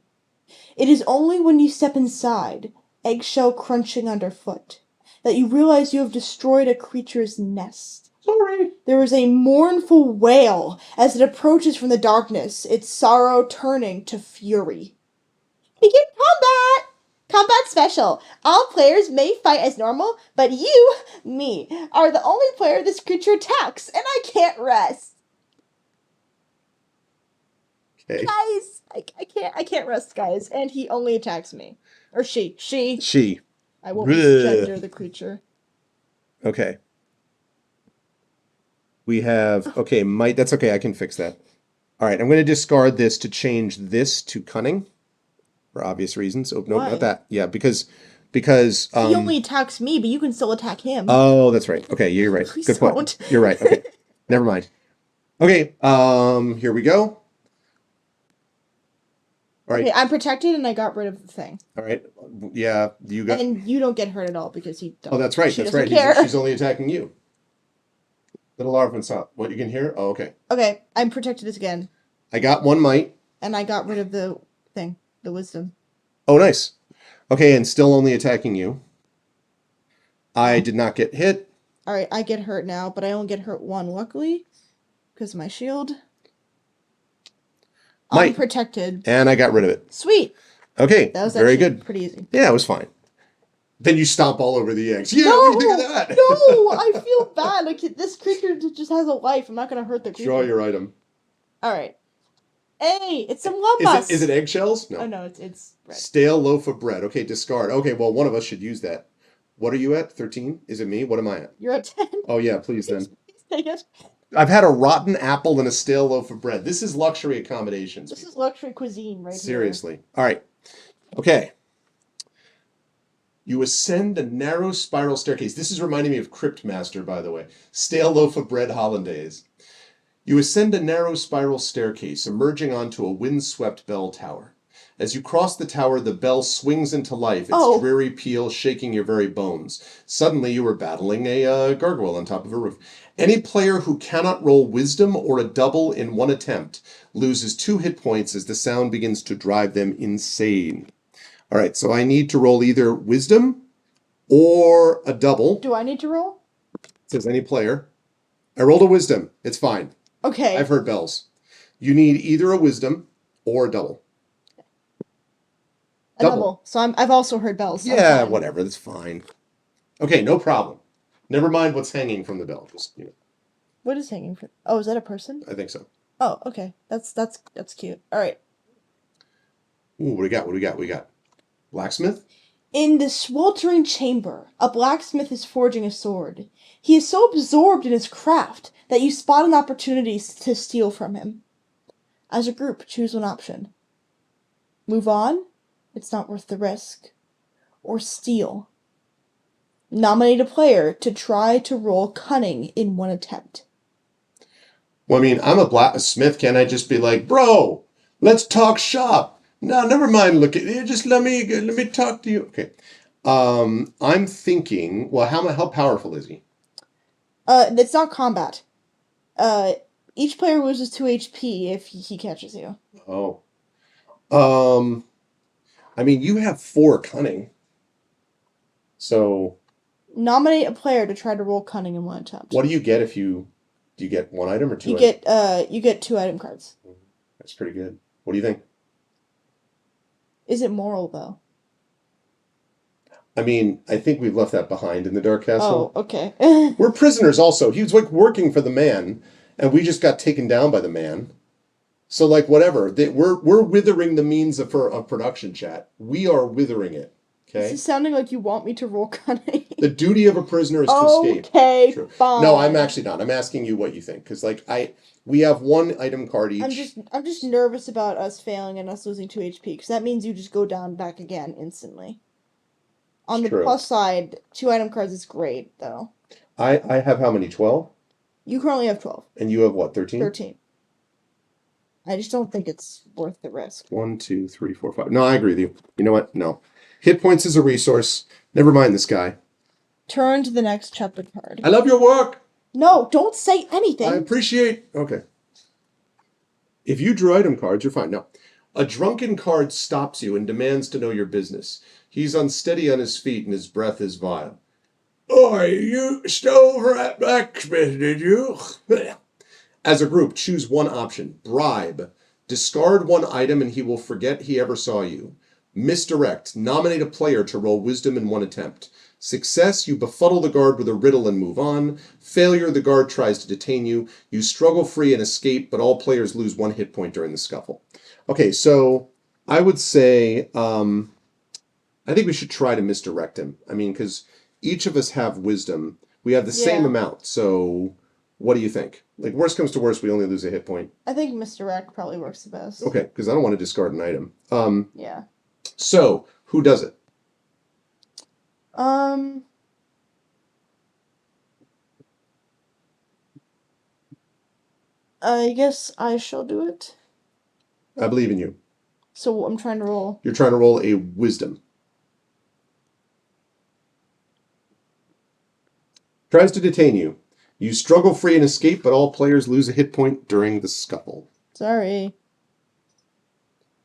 It is only when you step inside, eggshell crunching underfoot, that you realize you have destroyed a creature's nest. Sorry. There is a mournful wail as it approaches from the darkness, its sorrow turning to fury. Begin combat! Combat special. All players may fight as normal, but you, me, are the only player this creature attacks, and I can't rest. Okay. Guys, I can't rest, guys, and he only attacks me. Or she. She. I won't misgender the creature. Okay. We have, okay, might, that's okay, I can fix that. All right, I'm going to discard this to change this to cunning for obvious reasons. Oh, no, Why? not that. Yeah, because He only attacks me, but you can still attack him. Oh, that's right. Okay, you're right. Please Good point. don't. You're right. Okay. Never mind. Okay, here we go. All right. Okay, I'm protected and I got rid of the thing. All right. Yeah, you got. And you don't get hurt at all because he don't. Oh, that's right. She That's right. doesn't care. She's only attacking you. Little Arv and stop. What, you can hear? Oh, okay. Okay, I'm protected again. I got one might. And I got rid of the thing, the wisdom. Oh, nice. Okay, and still only attacking you. I did not get hit. All right, I get hurt now, but I only get hurt one, luckily, because of my shield. I'm Might. protected. And I got rid of it. Sweet. Okay, That was very good. Pretty easy. Yeah, it was fine. Then you stomp all over the eggs. Yeah, No, what do you think of that? No, I feel bad. Like, this creature just has a life. I'm not going to hurt the creature. Draw your item. All right. Hey, it's some lumpas. Is it eggshells? No. Oh, no, it's bread. Stale loaf of bread. Okay, discard. Okay, well, one of us should use that. What are you at? 13? Is it me? What am I at? You're at 10. Oh, yeah, please then. Take it. I've had a rotten apple and a stale loaf of bread. This is luxury accommodations. This is luxury cuisine right Seriously. All right. Okay. You ascend a narrow spiral staircase. This is reminding me of Crypt Master, by the way. Stale loaf of bread hollandaise. You ascend a narrow spiral staircase, emerging onto a windswept bell tower. As you cross the tower, the bell swings into life, its dreary peal shaking your very bones. Suddenly, you are battling a gargoyle on top of a roof. Any player who cannot roll wisdom or a double in one attempt loses 2 hit points as the sound begins to drive them insane. All right, so I need to roll either wisdom or a double. Do I need to roll? It says any player. I rolled a wisdom. It's fine. Okay. I've heard bells. You need either a wisdom or a double. A double. So I've also heard bells. Yeah, whatever. That's fine. Okay, no problem. Never mind what's hanging from the bell. Just, What is hanging from? Oh, is that a person? I think so. Oh, okay. That's cute. All right. Ooh, what do we got? What do we got? What do we got? Blacksmith? In the sweltering chamber, a blacksmith is forging a sword. He is so absorbed in his craft that you spot an opportunity to steal from him. As a group, choose one option. Move on, it's not worth the risk. Or steal. Nominate a player to try to roll cunning in one attempt. Well, I mean, I'm a blacksmith. Can't I just be like, bro, let's talk shop? No, never mind. Look at it. Just let me talk to you. Okay. I'm thinking. Well, how powerful is he? It's not combat. Each player loses 2 HP if he catches you. Oh. I mean, you have 4 cunning. So. Nominate a player to try to roll cunning in one attempt. What do you get if you? Do you get 1 item or 2? You get 2 item cards. That's pretty good. What do you think? Is it moral though? I mean, I think we've left that behind in the Dark Castle. Oh, okay. We're prisoners also. He was like working for the man, and we just got taken down by the man. So like whatever. We're withering the means of production, chat. We are withering it. Okay. This is sounding like you want me to roll cunning. The duty of a prisoner is to escape. Okay, True. fine. No, I'm actually not. I'm asking you what you think, because like we have 1 item card each. I'm just nervous about us failing and us losing 2 HP, because that means you just go down back again instantly. On the plus side, 2 item cards is great though. I have how many? 12? You currently have 12. And you have what? 13? 13. I just don't think it's worth the risk. 1, 2, 3, 4, 5. No, I agree with you. You know what? No. Hit points is a resource. Never mind this guy. Turn to the next chapter card. I love your work. No, don't say anything. I appreciate. Okay. If you drew item cards, you're fine. No. A drunken card stops you and demands to know your business. He's unsteady on his feet and his breath is vile. Oh, you stole from that blacksmith, did you? As a group, choose one option. Bribe. Discard one item and he will forget he ever saw you. Misdirect. Nominate a player to roll wisdom in one attempt. Success, you befuddle the guard with a riddle and move on. Failure, the guard tries to detain you. You struggle free and escape, but all players lose 1 hit point during the scuffle. Okay, so I would say I think we should try to misdirect him. I mean, because each of us have wisdom. We have the same Yeah. amount, so what do you think? Like, worst comes to worst, we only lose a hit point. I think misdirect probably works the best. Okay, because I don't want to discard an item. Yeah. So who does it? I guess I shall do it. I believe in you. So I'm trying to roll. You're trying to roll a wisdom. Tries to detain you. You struggle free and escape, but all players lose a hit point during the scuffle. Sorry.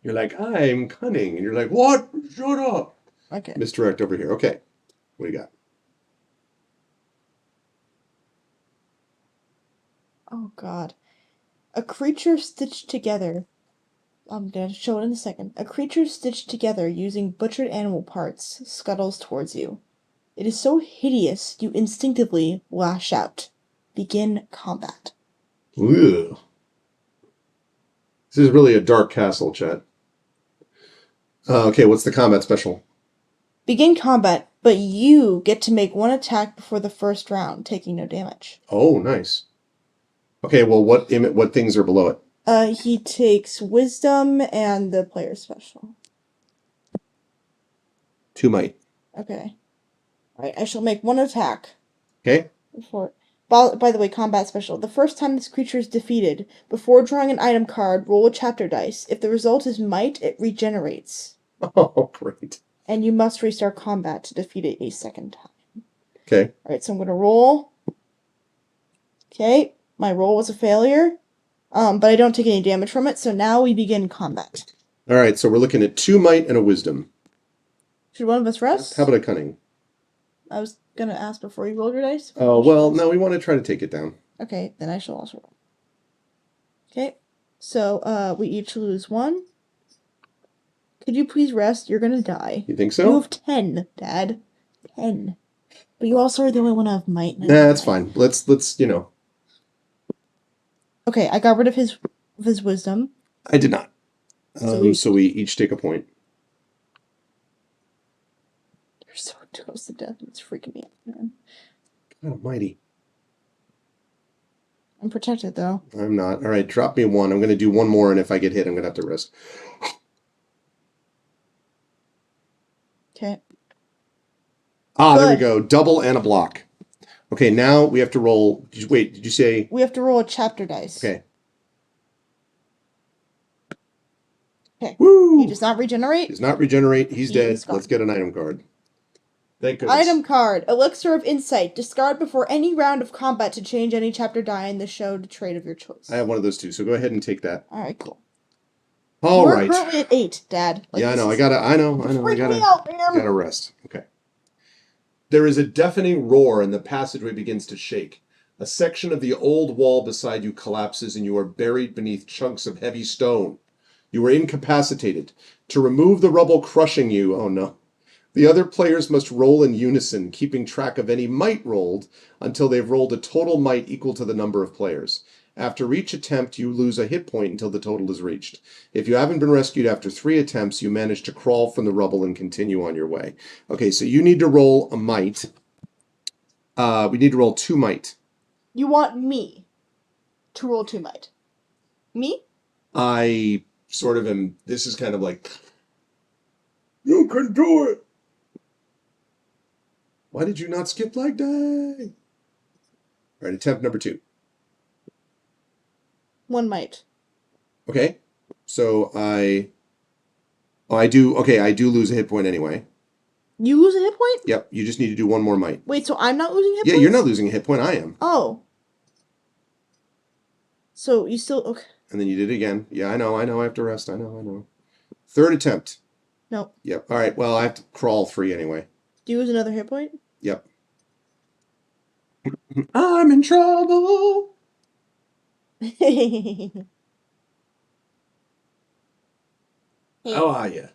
You're like, I'm cunning. And you're like, what? Shut up. Okay. Misdirect over here. Okay. What do you got? Oh, God. A creature stitched together. I'm going to show it in a second. A creature stitched together using butchered animal parts scuttles towards you. It is so hideous you instinctively lash out. Begin combat. Ugh. This is really a dark castle, chat. Okay, what's the combat special? Begin combat, but you get to make one attack before the first round, taking no damage. Oh, nice. Okay, well, what things are below it? He takes wisdom and the player special. 2 might. Okay. Alright, I shall make one attack. Okay. By the way, combat special. The first time this creature is defeated, before drawing an item card, roll a chapter dice. If the result is might, it regenerates. Oh, great. And you must restart combat to defeat it a second time. Okay. Alright, so I'm going to roll. Okay, my roll was a failure. But I don't take any damage from it, so now we begin combat. All right, so we're looking at 2 might and a wisdom. Should one of us rest? How about a cunning? I was gonna ask before you roll your dice. Oh, well, no, we want to try to take it down. Okay, then I shall also roll. Okay, so we each lose 1. Could you please rest? You're gonna die. You think so? You have 10, Dad. 10. But you also are the only one of might. Nah, that's fine. Let's Okay, I got rid of his wisdom. I did not. So we each take a point. You're so close to death. It's freaking me out, man. God almighty. I'm protected, though. I'm not. All right, drop me 1. I'm going to do 1 more, and if I get hit, I'm going to have to rest. Okay. Ah, there we go. Double and a block. Okay, now we have to roll. Wait, did you say? We have to roll a chapter dice. Okay. Okay. Woo! He does not regenerate. Does not regenerate. He's dead. Is gone. Let's get an item card. Thank goodness. Item card. Elixir of Insight. Discard before any round of combat to change any chapter die in the showed trait of your choice. I have one of those too, so go ahead and take that. Alright, cool. All right. We're currently at 8, Dad. Like, yeah, I know. I gotta rest. Okay. There is a deafening roar and the passageway begins to shake. A section of the old wall beside you collapses and you are buried beneath chunks of heavy stone. You are incapacitated. To remove the rubble crushing you, oh no. The other players must roll in unison, keeping track of any might rolled until they've rolled a total might equal to the number of players. After each attempt, you lose a hit point until the total is reached. If you haven't been rescued after 3 attempts, you manage to crawl from the rubble and continue on your way. Okay, so you need to roll a might. We need to roll 2 might. You want me to roll 2 might? Me? I sort of am. This is kind of like, you can do it. Why did you not skip leg day? All right, attempt number 2. 1 might. Okay, so I do lose a hit point anyway. You lose a hit point? Yep, you just need to do 1 more might. Wait, so I'm not losing hit Yeah, points? you're not losing a hit point, I am. Oh. So you still, okay. And then you did it again. Yeah, I know, I have to rest, I know. 3rd attempt. No. Yep, all right, well, I have to crawl 3 anyway. Do you lose another hit point? Yep. I'm in trouble. How are you?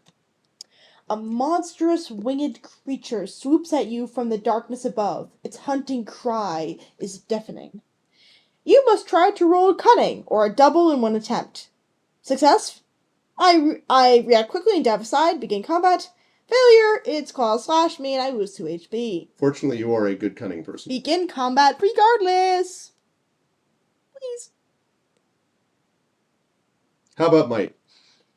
A monstrous winged creature swoops at you from the darkness above. Its hunting cry is deafening. You must try to roll cunning, or a double in one attempt. Success? I react quickly and dive aside, begin combat. Failure, its claws slash me and I lose 2 HP. Fortunately, you are a good cunning person. Begin combat regardless. Please. How about might?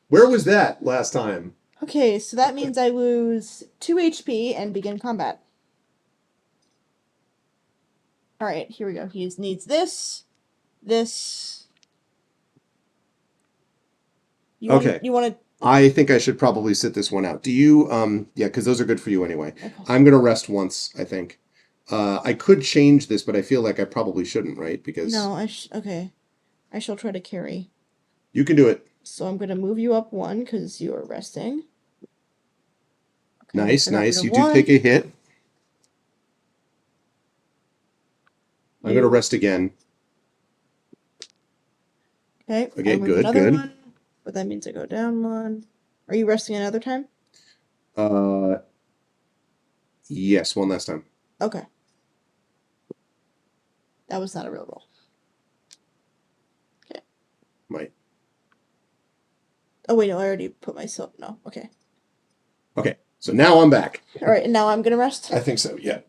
Where was that last time? Okay, so that means I lose 2 HP and begin combat. Alright, here we go. He needs this. You want to... I think I should probably sit this one out. Do you, yeah, because those are good for you anyway. Okay. I'm going to rest once, I think. I could change this, but I feel like I probably shouldn't, right? Because... No, okay. I shall try to carry. You can do it. So I'm going to move you up 1 because you are resting. Okay, nice. You do take a hit. I'm going to rest again. Okay, good. One, but that means I go down 1. Are you resting another time? Yes, one last time. Okay. That was not a real roll. Okay. Might. Oh, wait, no, I already put myself... No, okay. Okay, so now I'm back. All right, and now I'm going to rest? I think so, yeah.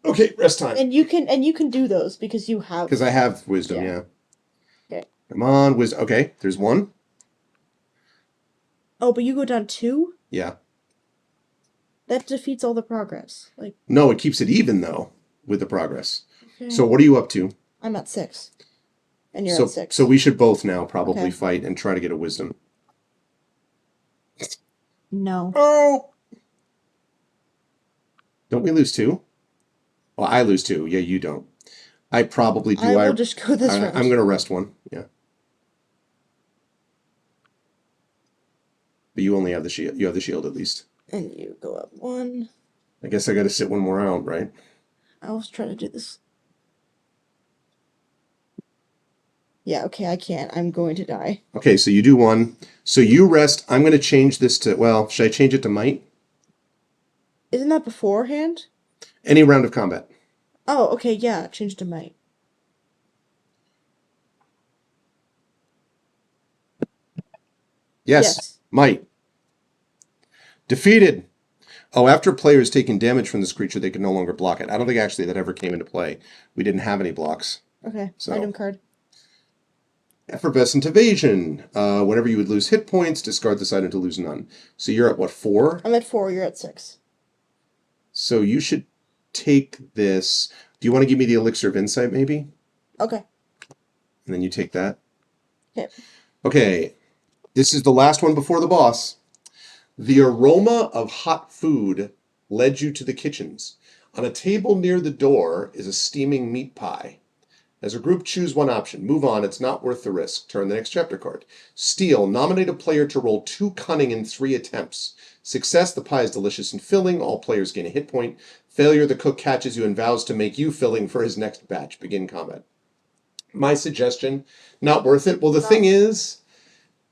Okay, rest time. And you can do those because you have... Because I have wisdom, yeah. Okay. Come on, wisdom. Okay, there's 1. Oh, but you go down 2? Yeah. That defeats all the progress. Like... No, it keeps it even, though, with the progress. Okay. So what are you up to? I'm at 6. And you're at 6. So we should both now probably fight and try to get a wisdom. No. Oh! Don't we lose 2? Well, I lose 2. Yeah, you don't. I probably do. I will just go this round. I'm going to rest 1. Yeah. But you only have the shield. You have the shield at least. And you go up 1. I guess I got to sit 1 more out, right? I was trying to do this. Yeah, okay, I can't. I'm going to die. Okay, so you do 1. So you rest. I'm going to change this to... Well, should I change it to might? Isn't that beforehand? Any round of combat. Oh, okay, yeah. Change to might. Yes. Might. Defeated. Oh, after a player has taken damage from this creature, they can no longer block it. I don't think actually that ever came into play. We didn't have any blocks. Okay, so. Item card. Effervescent evasion. Whenever you would lose hit points, discard this item to lose none. So you're at what, 4? I'm at 4, you're at 6. So you should take this. Do you want to give me the elixir of insight, maybe? Okay. And then you take that? Okay. Okay. This is the last one before the boss. The aroma of hot food led you to the kitchens. On a table near the door is a steaming meat pie. As a group, choose one option. Move on. It's not worth the risk. Turn the next chapter card. Steal. Nominate a player to roll 2 cunning in 3 attempts. Success. The pie is delicious and filling. All players gain a hit point. Failure. The cook catches you and vows to make you filling for his next batch. Begin combat. My suggestion, not worth it. Well, the thing is,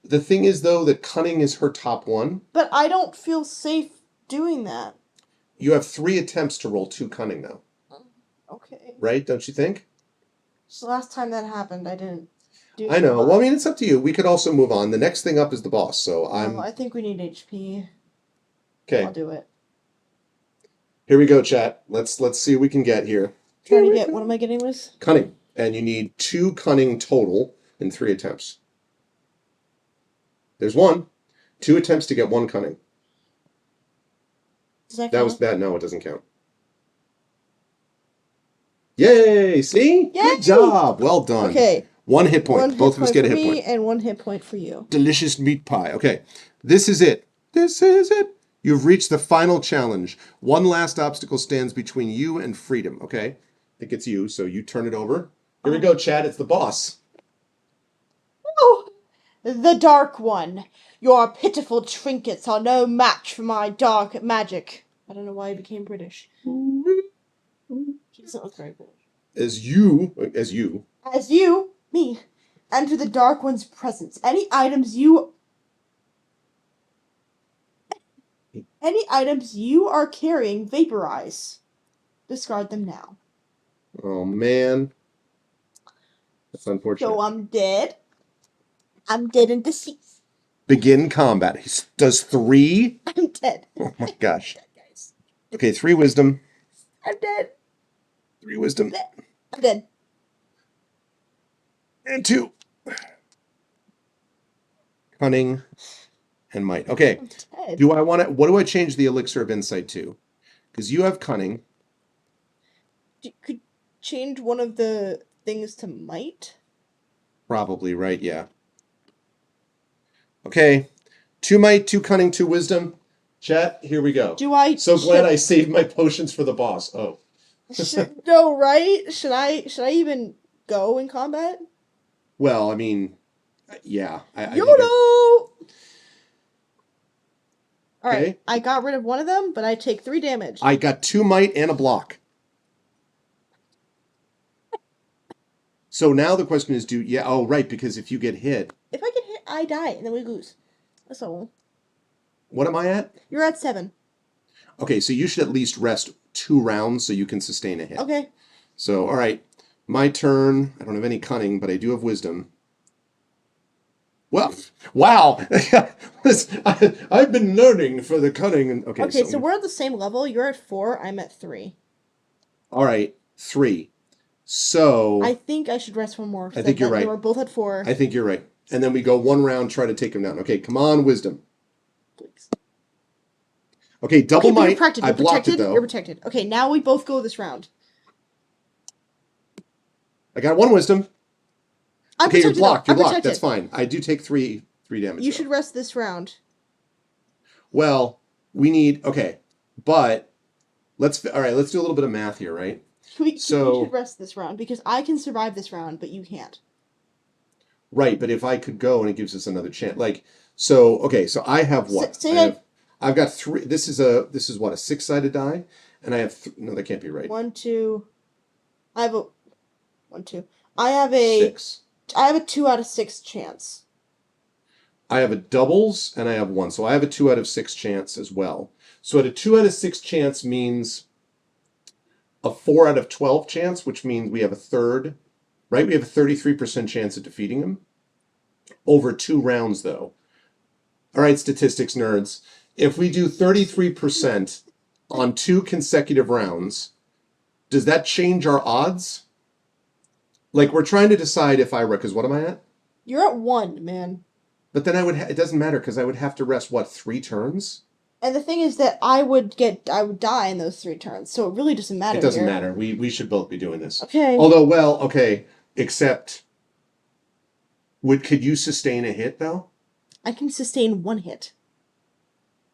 though, that cunning is her top 1. But I don't feel safe doing that. You have 3 attempts to roll 2 cunning, though. Okay. Right? Don't you think? So last time that happened, I didn't do I know. Well, I mean, it's up to you. We could also move on. The next thing up is the boss, so I think we need HP. Okay. I'll do it. Here we go, chat. Let's see what we can get here. Trying to get... What am I getting, Liz? Cunning. And you need 2 cunning total in 3 attempts. There's 1. 2 attempts to get 1 cunning. Does that count? That was bad. No, it doesn't count. Yay! See? Yay! Good job. Well done. Okay. 1 hit point. Both of us get a hit point. And 1 hit point for you. Delicious meat pie. Okay. This is it. This is it. You've reached the final challenge. One last obstacle stands between you and freedom. Okay? I think it's you, so you turn it over. Here we go, Chad. It's the boss. Oh! The Dark One. Your pitiful trinkets are no match for my dark magic. I don't know why he became British. He doesn't look very British. As you, As you, me, enter the Dark One's presence, any items you are carrying vaporize. Discard them now. Oh man, that's unfortunate. So I'm dead. I'm dead and deceased. Begin combat. He does 3. I'm dead. Oh my gosh. I'm dead, guys. Okay, 3 wisdom. I'm dead. 3 wisdom. I'm dead. And 2. Cunning and might. Okay. I'm dead. Do I want to? What do I change the elixir of insight to? Because you have cunning. You could change one of the things to might. Probably, right? Yeah. Okay. 2 might, 2 cunning, 2 wisdom. Chat, here we go. So glad I saved my potions for the boss. Oh. No, right? Should I even go in combat? Well, I mean, yeah. YOLO! Alright, Okay. I got rid of one of them, but I take 3 damage. I got 2 might and a block. So now the question is, right, because if you get hit. If I get hit, I die, and then we lose. That's all. What am I at? You're at 7. Okay, so you should at least rest 2 rounds so you can sustain a hit. Okay. So, all right, my turn. I don't have any cunning, but I do have wisdom. Well, wow. I've been learning for the cunning. Okay, so we're at the same level. You're at 4. I'm at 3. All right, 3. So I think I should rest one more. I think you're right. We're both at 4. I think you're right. And then we go 1 round, try to take him down. Okay, come on, wisdom. Please. Okay, double might. I blocked it though. You're protected. Okay, now we both go this round. I got 1 wisdom. Okay, you're blocked. You're blocked. Protected. That's fine. I do take 3 damage. You should rest this round. Well, we need but all right. Let's do a little bit of math here, right? We should rest this round because I can survive this round, but you can't. Right, but if I could go and it gives us another chance, so I have what? I've got 3. This is what, a 6-sided die, and I have no, that can't be right. 1, 2. I have a 1, 2. I have a 6. I have a 2 out of 6 chance. I have a doubles and I have 1, so I have a 2 out of 6 chance as well. So at a 2 out of 6 chance means a 4 out of 12 chance, which means we have a third, right? We have a 33% chance of defeating him over 2 rounds, though. All right, statistics nerds. If we do 33% on 2 consecutive rounds, does that change our odds? We're trying to decide if because what am I at? You're at 1, man. But then it doesn't matter because I would have to rest, 3 turns? And the thing is that I would die in those 3 turns, so it really doesn't matter. It doesn't matter. We should both be doing this. Okay. Although, except, could you sustain a hit, though? I can sustain 1 hit.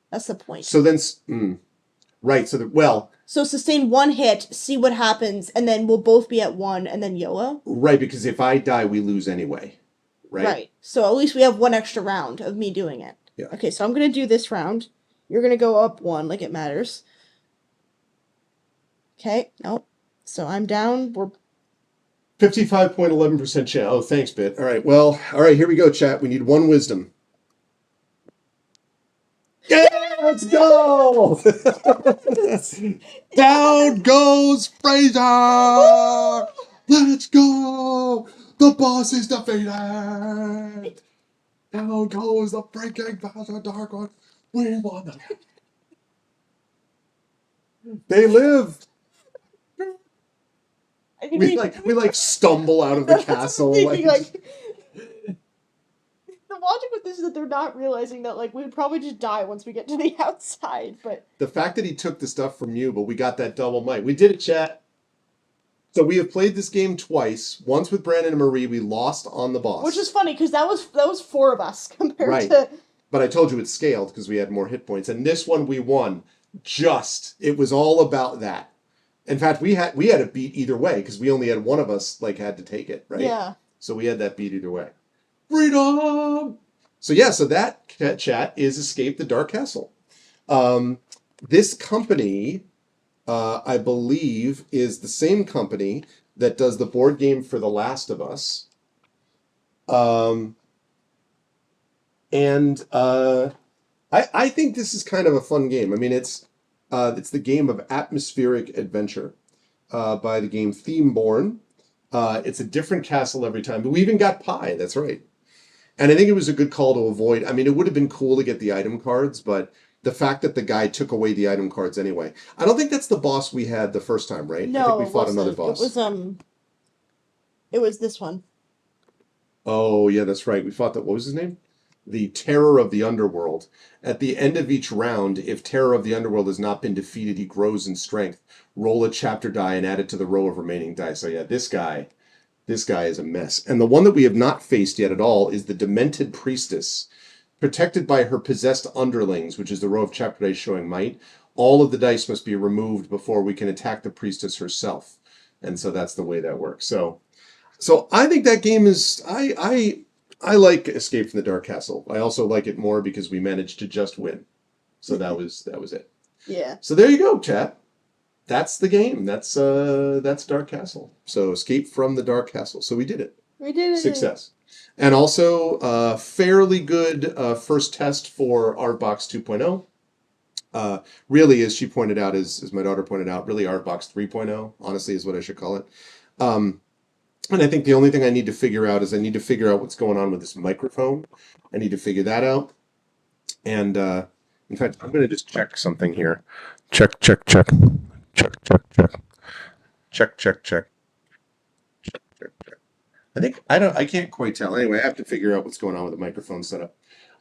That's the point. So then, right, So sustain 1 hit, see what happens, and then we'll both be at 1, and then YOLO? Right, because if I die, we lose anyway. Right? So at least we have 1 extra round of me doing it. Yeah. Okay, so I'm going to do this round. You're going to go up 1, like it matters. Okay, nope. So I'm down. We're 55.11% chance. Oh, thanks, Bit. All right, here we go, chat. We need 1 wisdom. Yeah, let's go! Down goes Fraser! Let's go! The boss is defeated! Down goes the freaking bastard Dark One. We won the They live! We stumble out of the castle. The logic with this is that they're not realizing that we would probably just die once we get to the outside, but the fact that he took the stuff from you, but we got that double might. We did it, chat. So we have played this game twice. Once with Brandon and Marie, we lost on the boss. Which is funny because that was 4 of us compared to. But I told you it scaled because we had more hit points, and this one we won. It was all about that. In fact, we had a beat either way because we only had one of us had to take it, right? Yeah. So we had that beat either way. Freedom! So that chat is Escape the Dark Castle. This company, I believe, is the same company that does the board game for The Last of Us. Um, and I think this is kind of a fun game. I mean, it's the game of atmospheric adventure by the game Themeborn. It's a different castle every time, but we even got pie. That's right. And I think it was a good call to avoid. I mean, it would have been cool to get the item cards, but the fact that the guy took away the item cards anyway. I don't think that's the boss we had the first time, right? I think we fought another boss. It was this one. Oh, yeah, that's right. We fought that. What was his name? The Terror of the Underworld. At the end of each round, if Terror of the Underworld has not been defeated, he grows in strength. Roll a chapter die and add it to the row of remaining dice. So yeah, this guy is a mess. And the one that we have not faced yet at all is the Demented Priestess. Protected by her possessed underlings, which is the row of chapter dice showing might, all of the dice must be removed before we can attack the priestess herself. And so that's the way that works. So I think that game is I like Escape from the Dark Castle. I also like it more because we managed to just win. So that was it. Yeah. So there you go, chat. That's the game. That's Dark Castle. So Escape from the Dark Castle. So we did it. We did it. Success. And also fairly good first test for Artbox 2.0. Really, as she pointed out, as my daughter pointed out, really Artbox 3.0, honestly, is what I should call it. And I think the only thing I need to figure out is I need to figure out what's going on with this microphone. I need to figure that out. And in fact, I'm going to just check something here. Check. I can't quite tell. Anyway, I have to figure out what's going on with the microphone setup.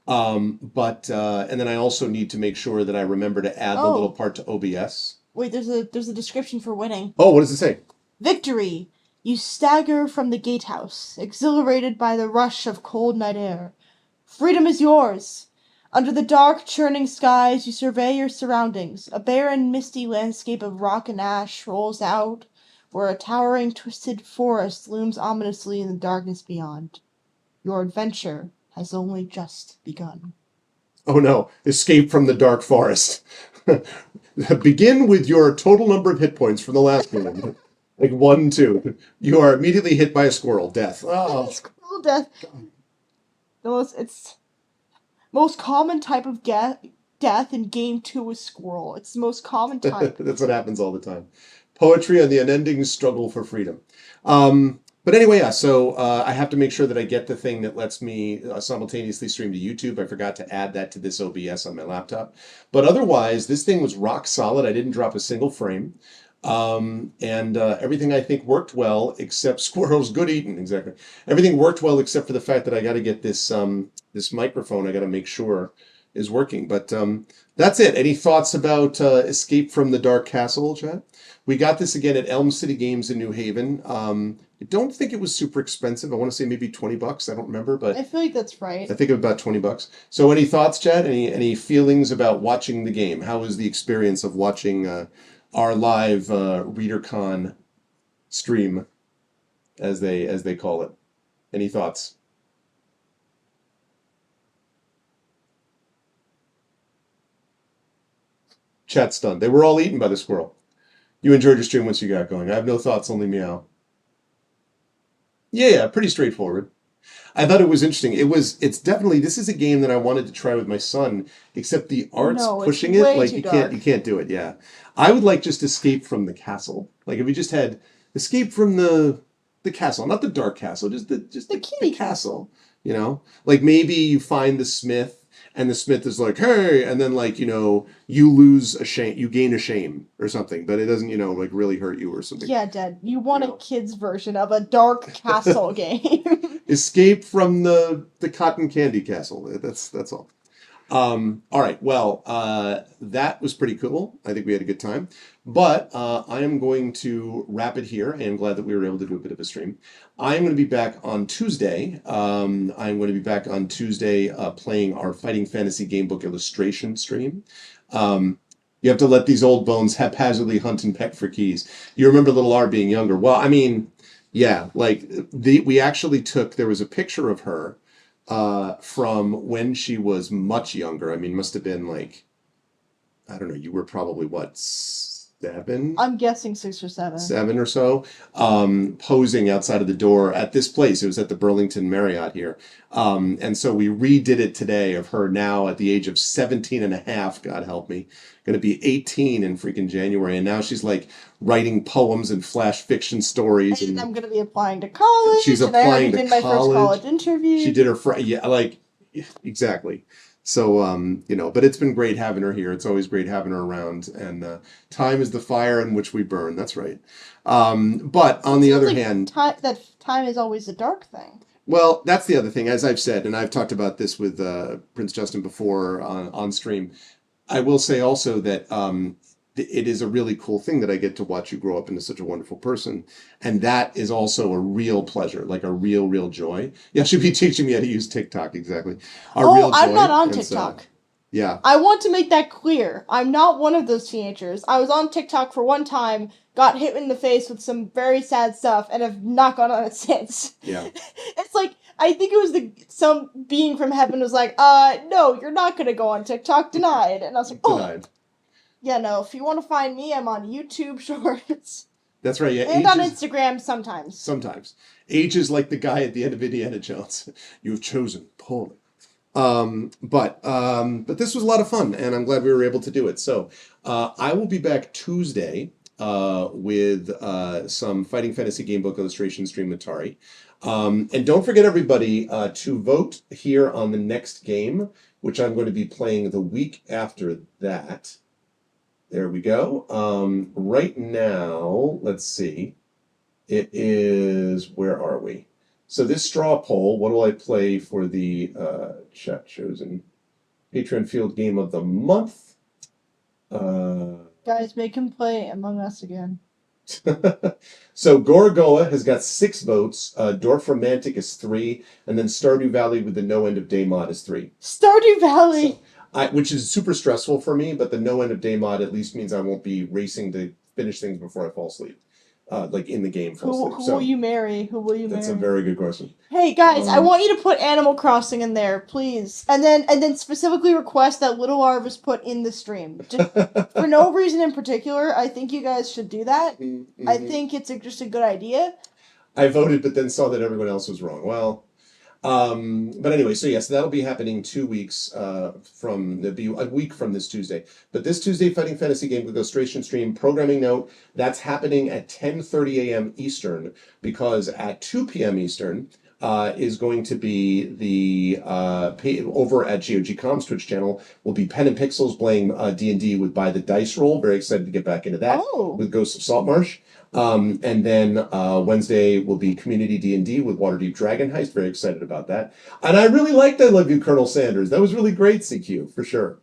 And then I also need to make sure that I remember to add the little part to OBS. Wait, there's a description for winning. Oh, what does it say? Victory! You stagger from the gatehouse, exhilarated by the rush of cold night air. Freedom is yours! Under the dark, churning skies, you survey your surroundings. A barren, misty landscape of rock and ash rolls out, where a towering, twisted forest looms ominously in the darkness beyond. Your adventure has only just begun. Oh no, escape from the dark forest. Begin with your total number of hit points from the last one. Like 1, 2. You are immediately hit by a squirrel. Death. Oh. Squirrel death. It's most common type of death in game 2 is squirrel. It's the most common type. That's what happens all the time. Poetry on the unending struggle for freedom. But anyway, yeah, so I have to make sure that I get the thing that lets me simultaneously stream to YouTube. I forgot to add that to this OBS on my laptop. But otherwise, this thing was rock solid. I didn't drop a single frame. And everything I think worked well, except squirrels good eating. Exactly. Everything worked well except for the fact that I got to get this this microphone. I got to make sure is working. But that's it. Any thoughts about Escape from the Dark Castle, chat? We got this again at Elm City Games in New Haven. I don't think it was super expensive. I want to say maybe $20. I don't remember, but I feel like that's right. I think it was about $20. So any thoughts, Chad? Any feelings about watching the game? How was the experience of watching our live Readercon stream, as they call it? Any thoughts? Chat stunned. They were all eaten by the squirrel. You enjoyed your stream once you got going. I have no thoughts, only meow. Yeah, pretty straightforward. I thought it was interesting. It's definitely, this is a game that I wanted to try with my son, except the art's pushing it. Like you can't do it. Yeah. I would like just escape from the castle. Like if we just had escape from the castle, not the dark castle, just the castle, you know? Like maybe you find the smith and the smith is like, hey, and then like, you know, you lose a shame, you gain a shame or something, but it doesn't, you know, like really hurt you or something. Yeah, Dad, you want a kid's version of a dark castle game. Escape from the cotton candy castle. That's all. All right. Well, that was pretty cool. I think we had a good time. But I am going to wrap it here. I am glad that we were able to do a bit of a stream. I am going to be back on Tuesday. I'm going to be back on Tuesday playing our Fighting Fantasy Gamebook illustration stream. You have to let these old bones haphazardly hunt and peck for keys. You remember Little Arv being younger. Well, I mean, yeah, like we actually there was a picture of her from when she was much younger. I mean, must have been like, I don't know, you were probably what, 7, I'm guessing 6 or 7. 7 or so, posing outside of the door at this place. It was at the Burlington Marriott here. And so we redid it today of her now at the age of 17 and a half, God help me, going to be 18 in freaking January. And now she's like writing poems and flash fiction stories. And I'm going to be applying to college. She's and I already applying to did my first college interview. She did her, yeah, like, exactly. So, you know, but it's been great having her here. It's always great having her around. And time is the fire in which we burn. That's right. But on the other hand, time is always a dark thing. Well, that's the other thing, as I've said, and I've talked about this with Prince Justin before on stream. I will say also that it is a really cool thing that I get to watch you grow up into such a wonderful person. And that is also a real pleasure, like a real, real joy. Yeah, she'll be teaching me how to use TikTok, exactly. Real joy. I'm not on TikTok. Yeah. I want to make that clear. I'm not one of those teenagers. I was on TikTok for one time, got hit in the face with some very sad stuff, and have not gone on it since. Yeah. It's like, I think it was some being from heaven was like, no, you're not going to go on TikTok, denied. And I was like, denied. Yeah, no, if you want to find me, I'm on YouTube Shorts. That's right, yeah. And on Instagram sometimes. Sometimes. Age is like the guy at the end of Indiana Jones. You've chosen poorly. But this was a lot of fun, and I'm glad we were able to do it. So I will be back Tuesday with some Fighting Fantasy Gamebook illustration stream Atari. And don't forget, everybody, to vote here on the next game, which I'm going to be playing the week after that. There we go. Right now, let's see. It is, where are we? So this straw poll, what will I play for the chat chosen Patreon Field Game of the Month? Guys, make him play Among Us again. So Gorogoa has got 6 votes, Dorf Romantic is 3, and then Stardew Valley with the No End of Day mod is 3. Stardew Valley! So, which is super stressful for me, but the No End of Day mod at least means I won't be racing to finish things before I fall asleep. Like in the game. Who will you marry? Who will you marry? That's a very good question. Hey guys, I want you to put Animal Crossing in there, please. And then specifically request that Little Arv is put in the stream. Just for no reason in particular, I think you guys should do that. Mm-hmm. I think it's just a good idea. I voted, but then saw that everyone else was wrong. Well, but anyway, so yes, that'll be happening 2 weeks that'll be a week from this Tuesday. But this Tuesday, Fighting Fantasy Game with Illustration stream, programming note, that's happening at 10:30 a.m. Eastern, because at 2 p.m. Eastern is going to be the over at GOG.com's Twitch channel will be Pen and Pixels playing D&D with By the Dice Roll. Very excited to get back into that with Ghosts of Saltmarsh. And then Wednesday will be Community D&D with Waterdeep Dragon Heist. Very excited about that. And I really liked I Love You, Colonel Sanders. That was really great, CQ, for sure.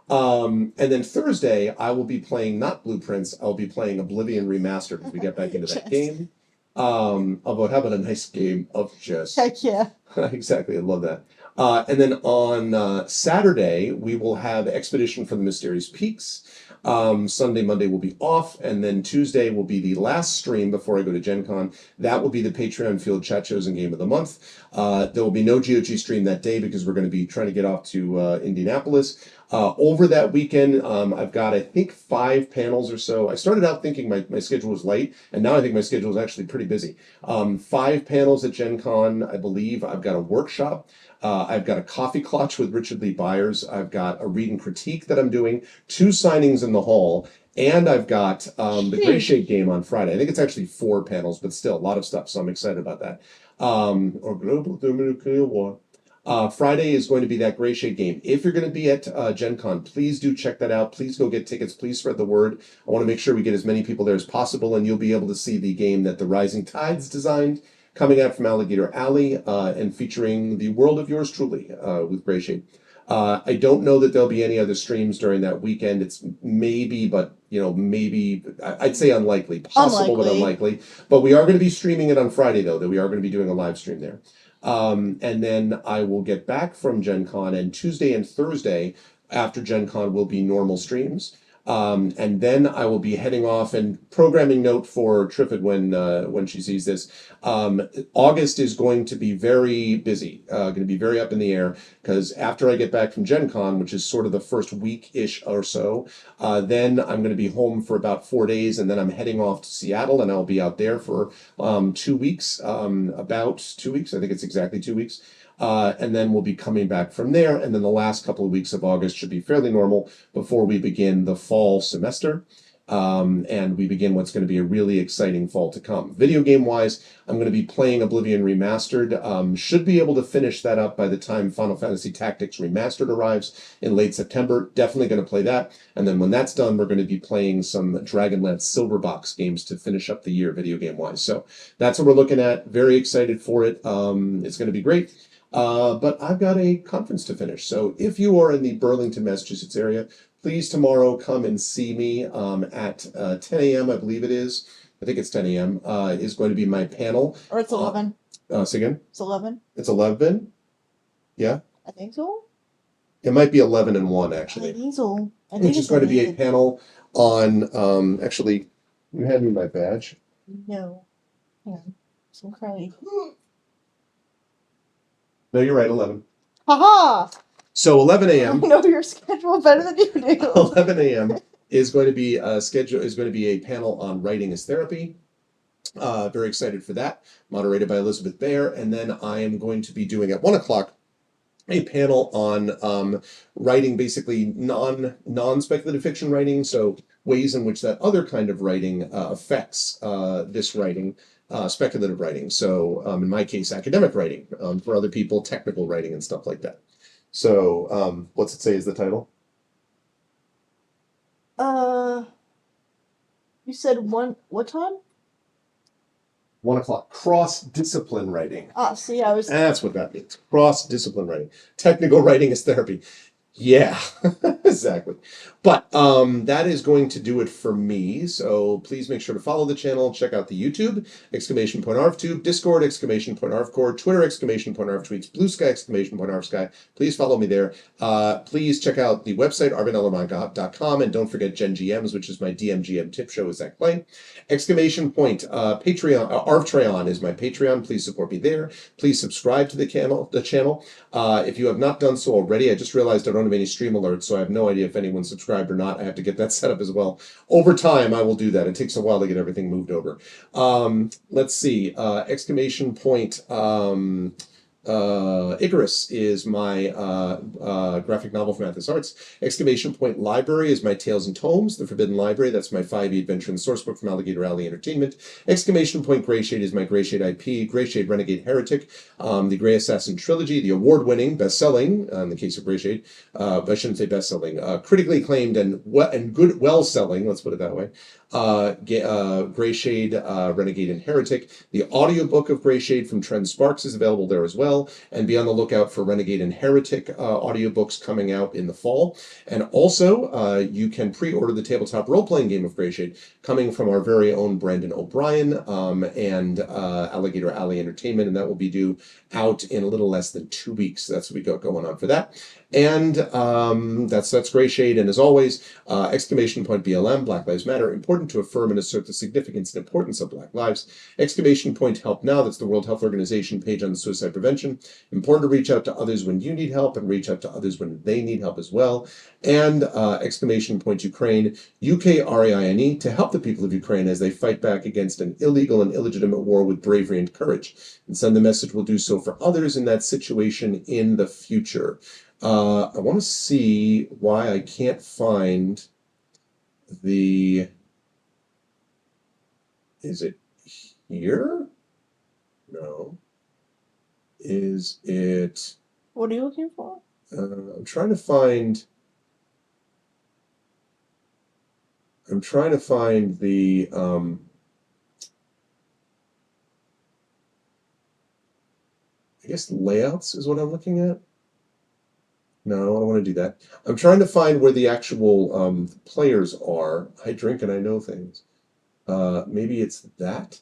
And then Thursday, I will be playing not Blueprints. I'll be playing Oblivion Remastered as we get back into that game. Although how about a nice game of chess? Heck yeah. Exactly, I love that. And then on Saturday, we will have Expedition from the Mysterious Peaks. Sunday, Monday will be off, and then Tuesday will be the last stream before I go to Gen Con. That will be the Patreon Field Chat Chosen Game of the Month. There will be no GOG stream that day because we're going to be trying to get off to Indianapolis. Over that weekend, I've got, I think, 5 panels or so. I started out thinking my schedule was light, and now I think my schedule is actually pretty busy. 5 panels at Gen Con, I believe. I've got a workshop. I've got a coffee clutch with Richard Lee Byers. I've got a read and critique that I'm doing, 2 signings in the hall, and I've got the Gray Shade game on Friday. I think it's actually 4 panels, but still a lot of stuff, so I'm excited about that. Or Global Thermonuclear War. Friday is going to be that Gray Shade game. If you're going to be at Gen Con, please do check that out. Please go get tickets. Please spread the word. I want to make sure we get as many people there as possible, and you'll be able to see the game that the Rising Tides designed, coming out from Alligator Alley, and featuring the world of yours truly with Gray Shade. I don't know that there'll be any other streams during that weekend. It's maybe, but maybe, I'd say unlikely. Possible, but unlikely. But we are going to be streaming it on Friday, though, that we are going to be doing a live stream there. And then I will get back from Gen Con, and Tuesday and Thursday after Gen Con will be normal streams. And then I will be heading off. And programming note for Triffid when she sees this, August is going to be very busy, going to be very up in the air, because after I get back from Gen Con, which is sort of the first week-ish or so, then I'm going to be home for about 4 days, and then I'm heading off to Seattle, and I'll be out there for 2 weeks, about 2 weeks. I think it's exactly 2 weeks. And then we'll be coming back from there. And then the last couple of weeks of August should be fairly normal before we begin the fall semester. And we begin what's going to be a really exciting fall to come. Video game wise, I'm going to be playing Oblivion Remastered. Should be able to finish that up by the time Final Fantasy Tactics Remastered arrives in late September. Definitely going to play that. And then when that's done, we're going to be playing some Dragonlance Silverbox games to finish up the year video game wise. So that's what we're looking at. Very excited for it. It's going to be great. But I've got a conference to finish. So if you are in the Burlington, Massachusetts area, please tomorrow come and see me at 10 a.m. I believe it is. I think it's 10 a.m. Is going to be my panel. Or it's 11. Say again? It's 11. It's 11? Yeah? I think so. It might be 11 and 1, I actually. think so. Which is going to be a panel on, actually, you had me my badge. No. Hang on. So curly. No, you're right, 11. Haha! So 11 I a.m. know your schedule better than you do. 11 a.m. is going to be a panel on writing as therapy. Very excited for that, moderated by Elizabeth Baer. And then I am going to be doing at 1 o'clock a panel on writing, basically non-speculative fiction writing. So ways in which that other kind of writing affects this writing. Speculative writing. So in my case, academic writing. For other people, technical writing and stuff like that. So what's it say is the title? You said what time? 1 o'clock. Cross-discipline writing. See, I was. That's what that means. Cross-discipline writing. Technical writing is therapy. Yeah, exactly. But that is going to do it for me. So please make sure to follow the channel. Check out the YouTube, !ArvTube, Discord, !ArvCore, Twitter, !ArvTweets, Blue Sky, !ArvSky. Please follow me there. Please check out the website, arvandlittle.com, and don't forget Gen GMs, which is my DMGM tip show. Is that playing? Patreon, Arvtreon is my Patreon. Please support me there. Please subscribe to the channel. If you have not done so already, I just realized I don't have any stream alerts, so I have no idea if anyone's subscribed or not. I have to get that set up as well. Over time, I will do that. It takes a while to get everything moved over. Let's see. Icarus is my graphic novel from Athos Arts. Library is my Tales and Tomes, The Forbidden Library. That's my 5e adventure and sourcebook from Alligator Alley Entertainment. Greyshade is my Greyshade IP. Greyshade Renegade Heretic, the Grey Assassin Trilogy, the award-winning, best-selling, in the case of Greyshade, but I shouldn't say best-selling, critically acclaimed and good, well-selling, let's put it that way, Greyshade, Renegade and Heretic. The audiobook of Greyshade from Trent Sparks is available there as well. And be on the lookout for Renegade and Heretic audiobooks coming out in the fall. And also, you can pre-order the tabletop role-playing game of Greyshade coming from our very own Brandon O'Brien and Alligator Alley Entertainment. And that will be due out in a little less than 2 weeks. That's what we got going on for that. And that's Greyshade. And as always, BLM, Black Lives Matter, important to affirm and assert the significance and importance of Black lives. Help Now, that's the World Health Organization page on suicide prevention. Important to reach out to others when you need help and reach out to others when they need help as well. And Ukraine, UKRAINE, to help the people of Ukraine as they fight back against an illegal and illegitimate war with bravery and courage. And send the message will do so for others in that situation in the future. I want to see why I can't find the... Is it here? No. Is it... What are you looking for? I'm trying to find the I guess layouts is what I'm looking at. No, I don't want to do that. I'm trying to find where the actual players are. I drink and I know things. Maybe it's that.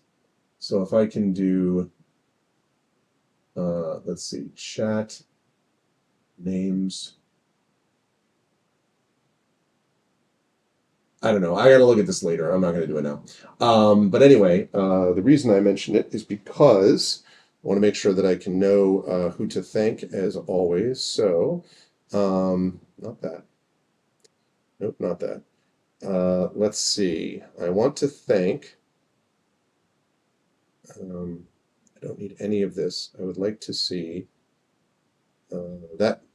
So if I can do, let's see, chat, names. I don't know. I gotta look at this later. I'm not gonna do it now. But anyway, the reason I mention it is because I want to make sure that I can know who to thank as always. So, not that. Nope, not that. Let's see. I want to thank. I don't need any of this. I would like to see.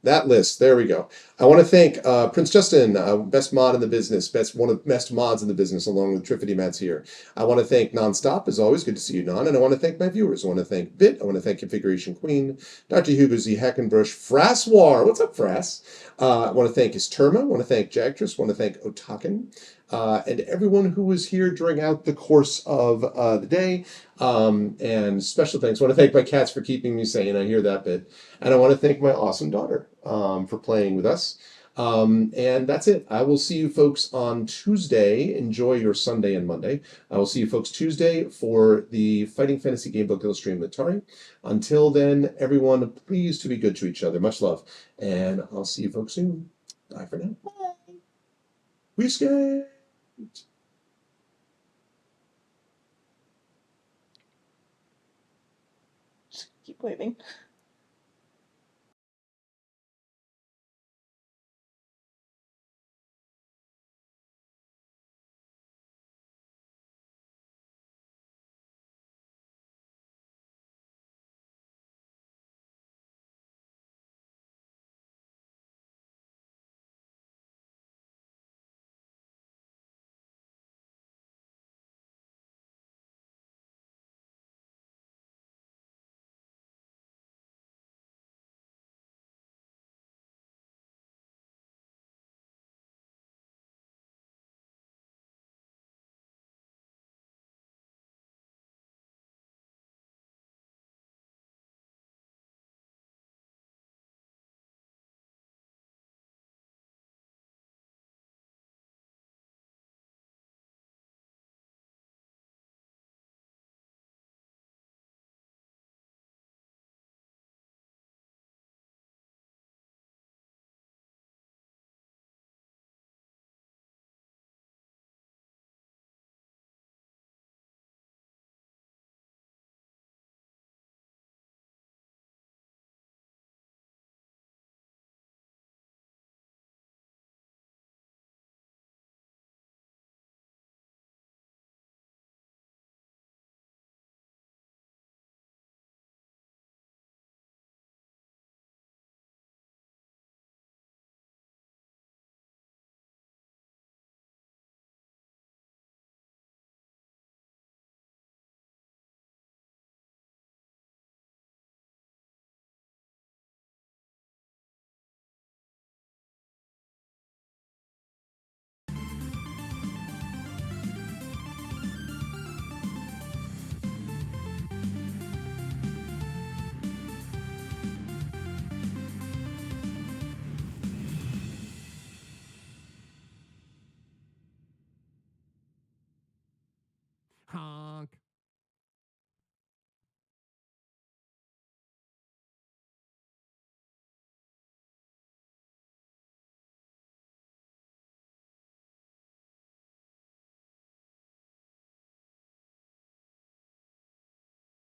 That list. There we go. I want to thank Prince Justin, best mod in the business, one of the best mods in the business, along with Triffity Mats here. I want to thank Nonstop, as always. Good to see you, Non. And I want to thank my viewers. I want to thank Bit. I want to thank Configuration Queen, Dr. Hugo Z. Hackenbush, Fraswar. What's up, Frass? I want to thank Isterma. I want to thank Jagtress. I want to thank Otaken. And everyone who was here during out the course of the day. And special thanks. I want to thank my cats for keeping me sane. I hear that bit. And I want to thank my awesome daughter for playing with us. And that's it. I will see you folks on Tuesday. Enjoy your Sunday and Monday. I will see you folks Tuesday for the Fighting Fantasy Gamebook Illustrated with Atari. Until then, everyone, please to be good to each other. Much love. And I'll see you folks soon. Bye for now. Bye. We skate. Just keep waving.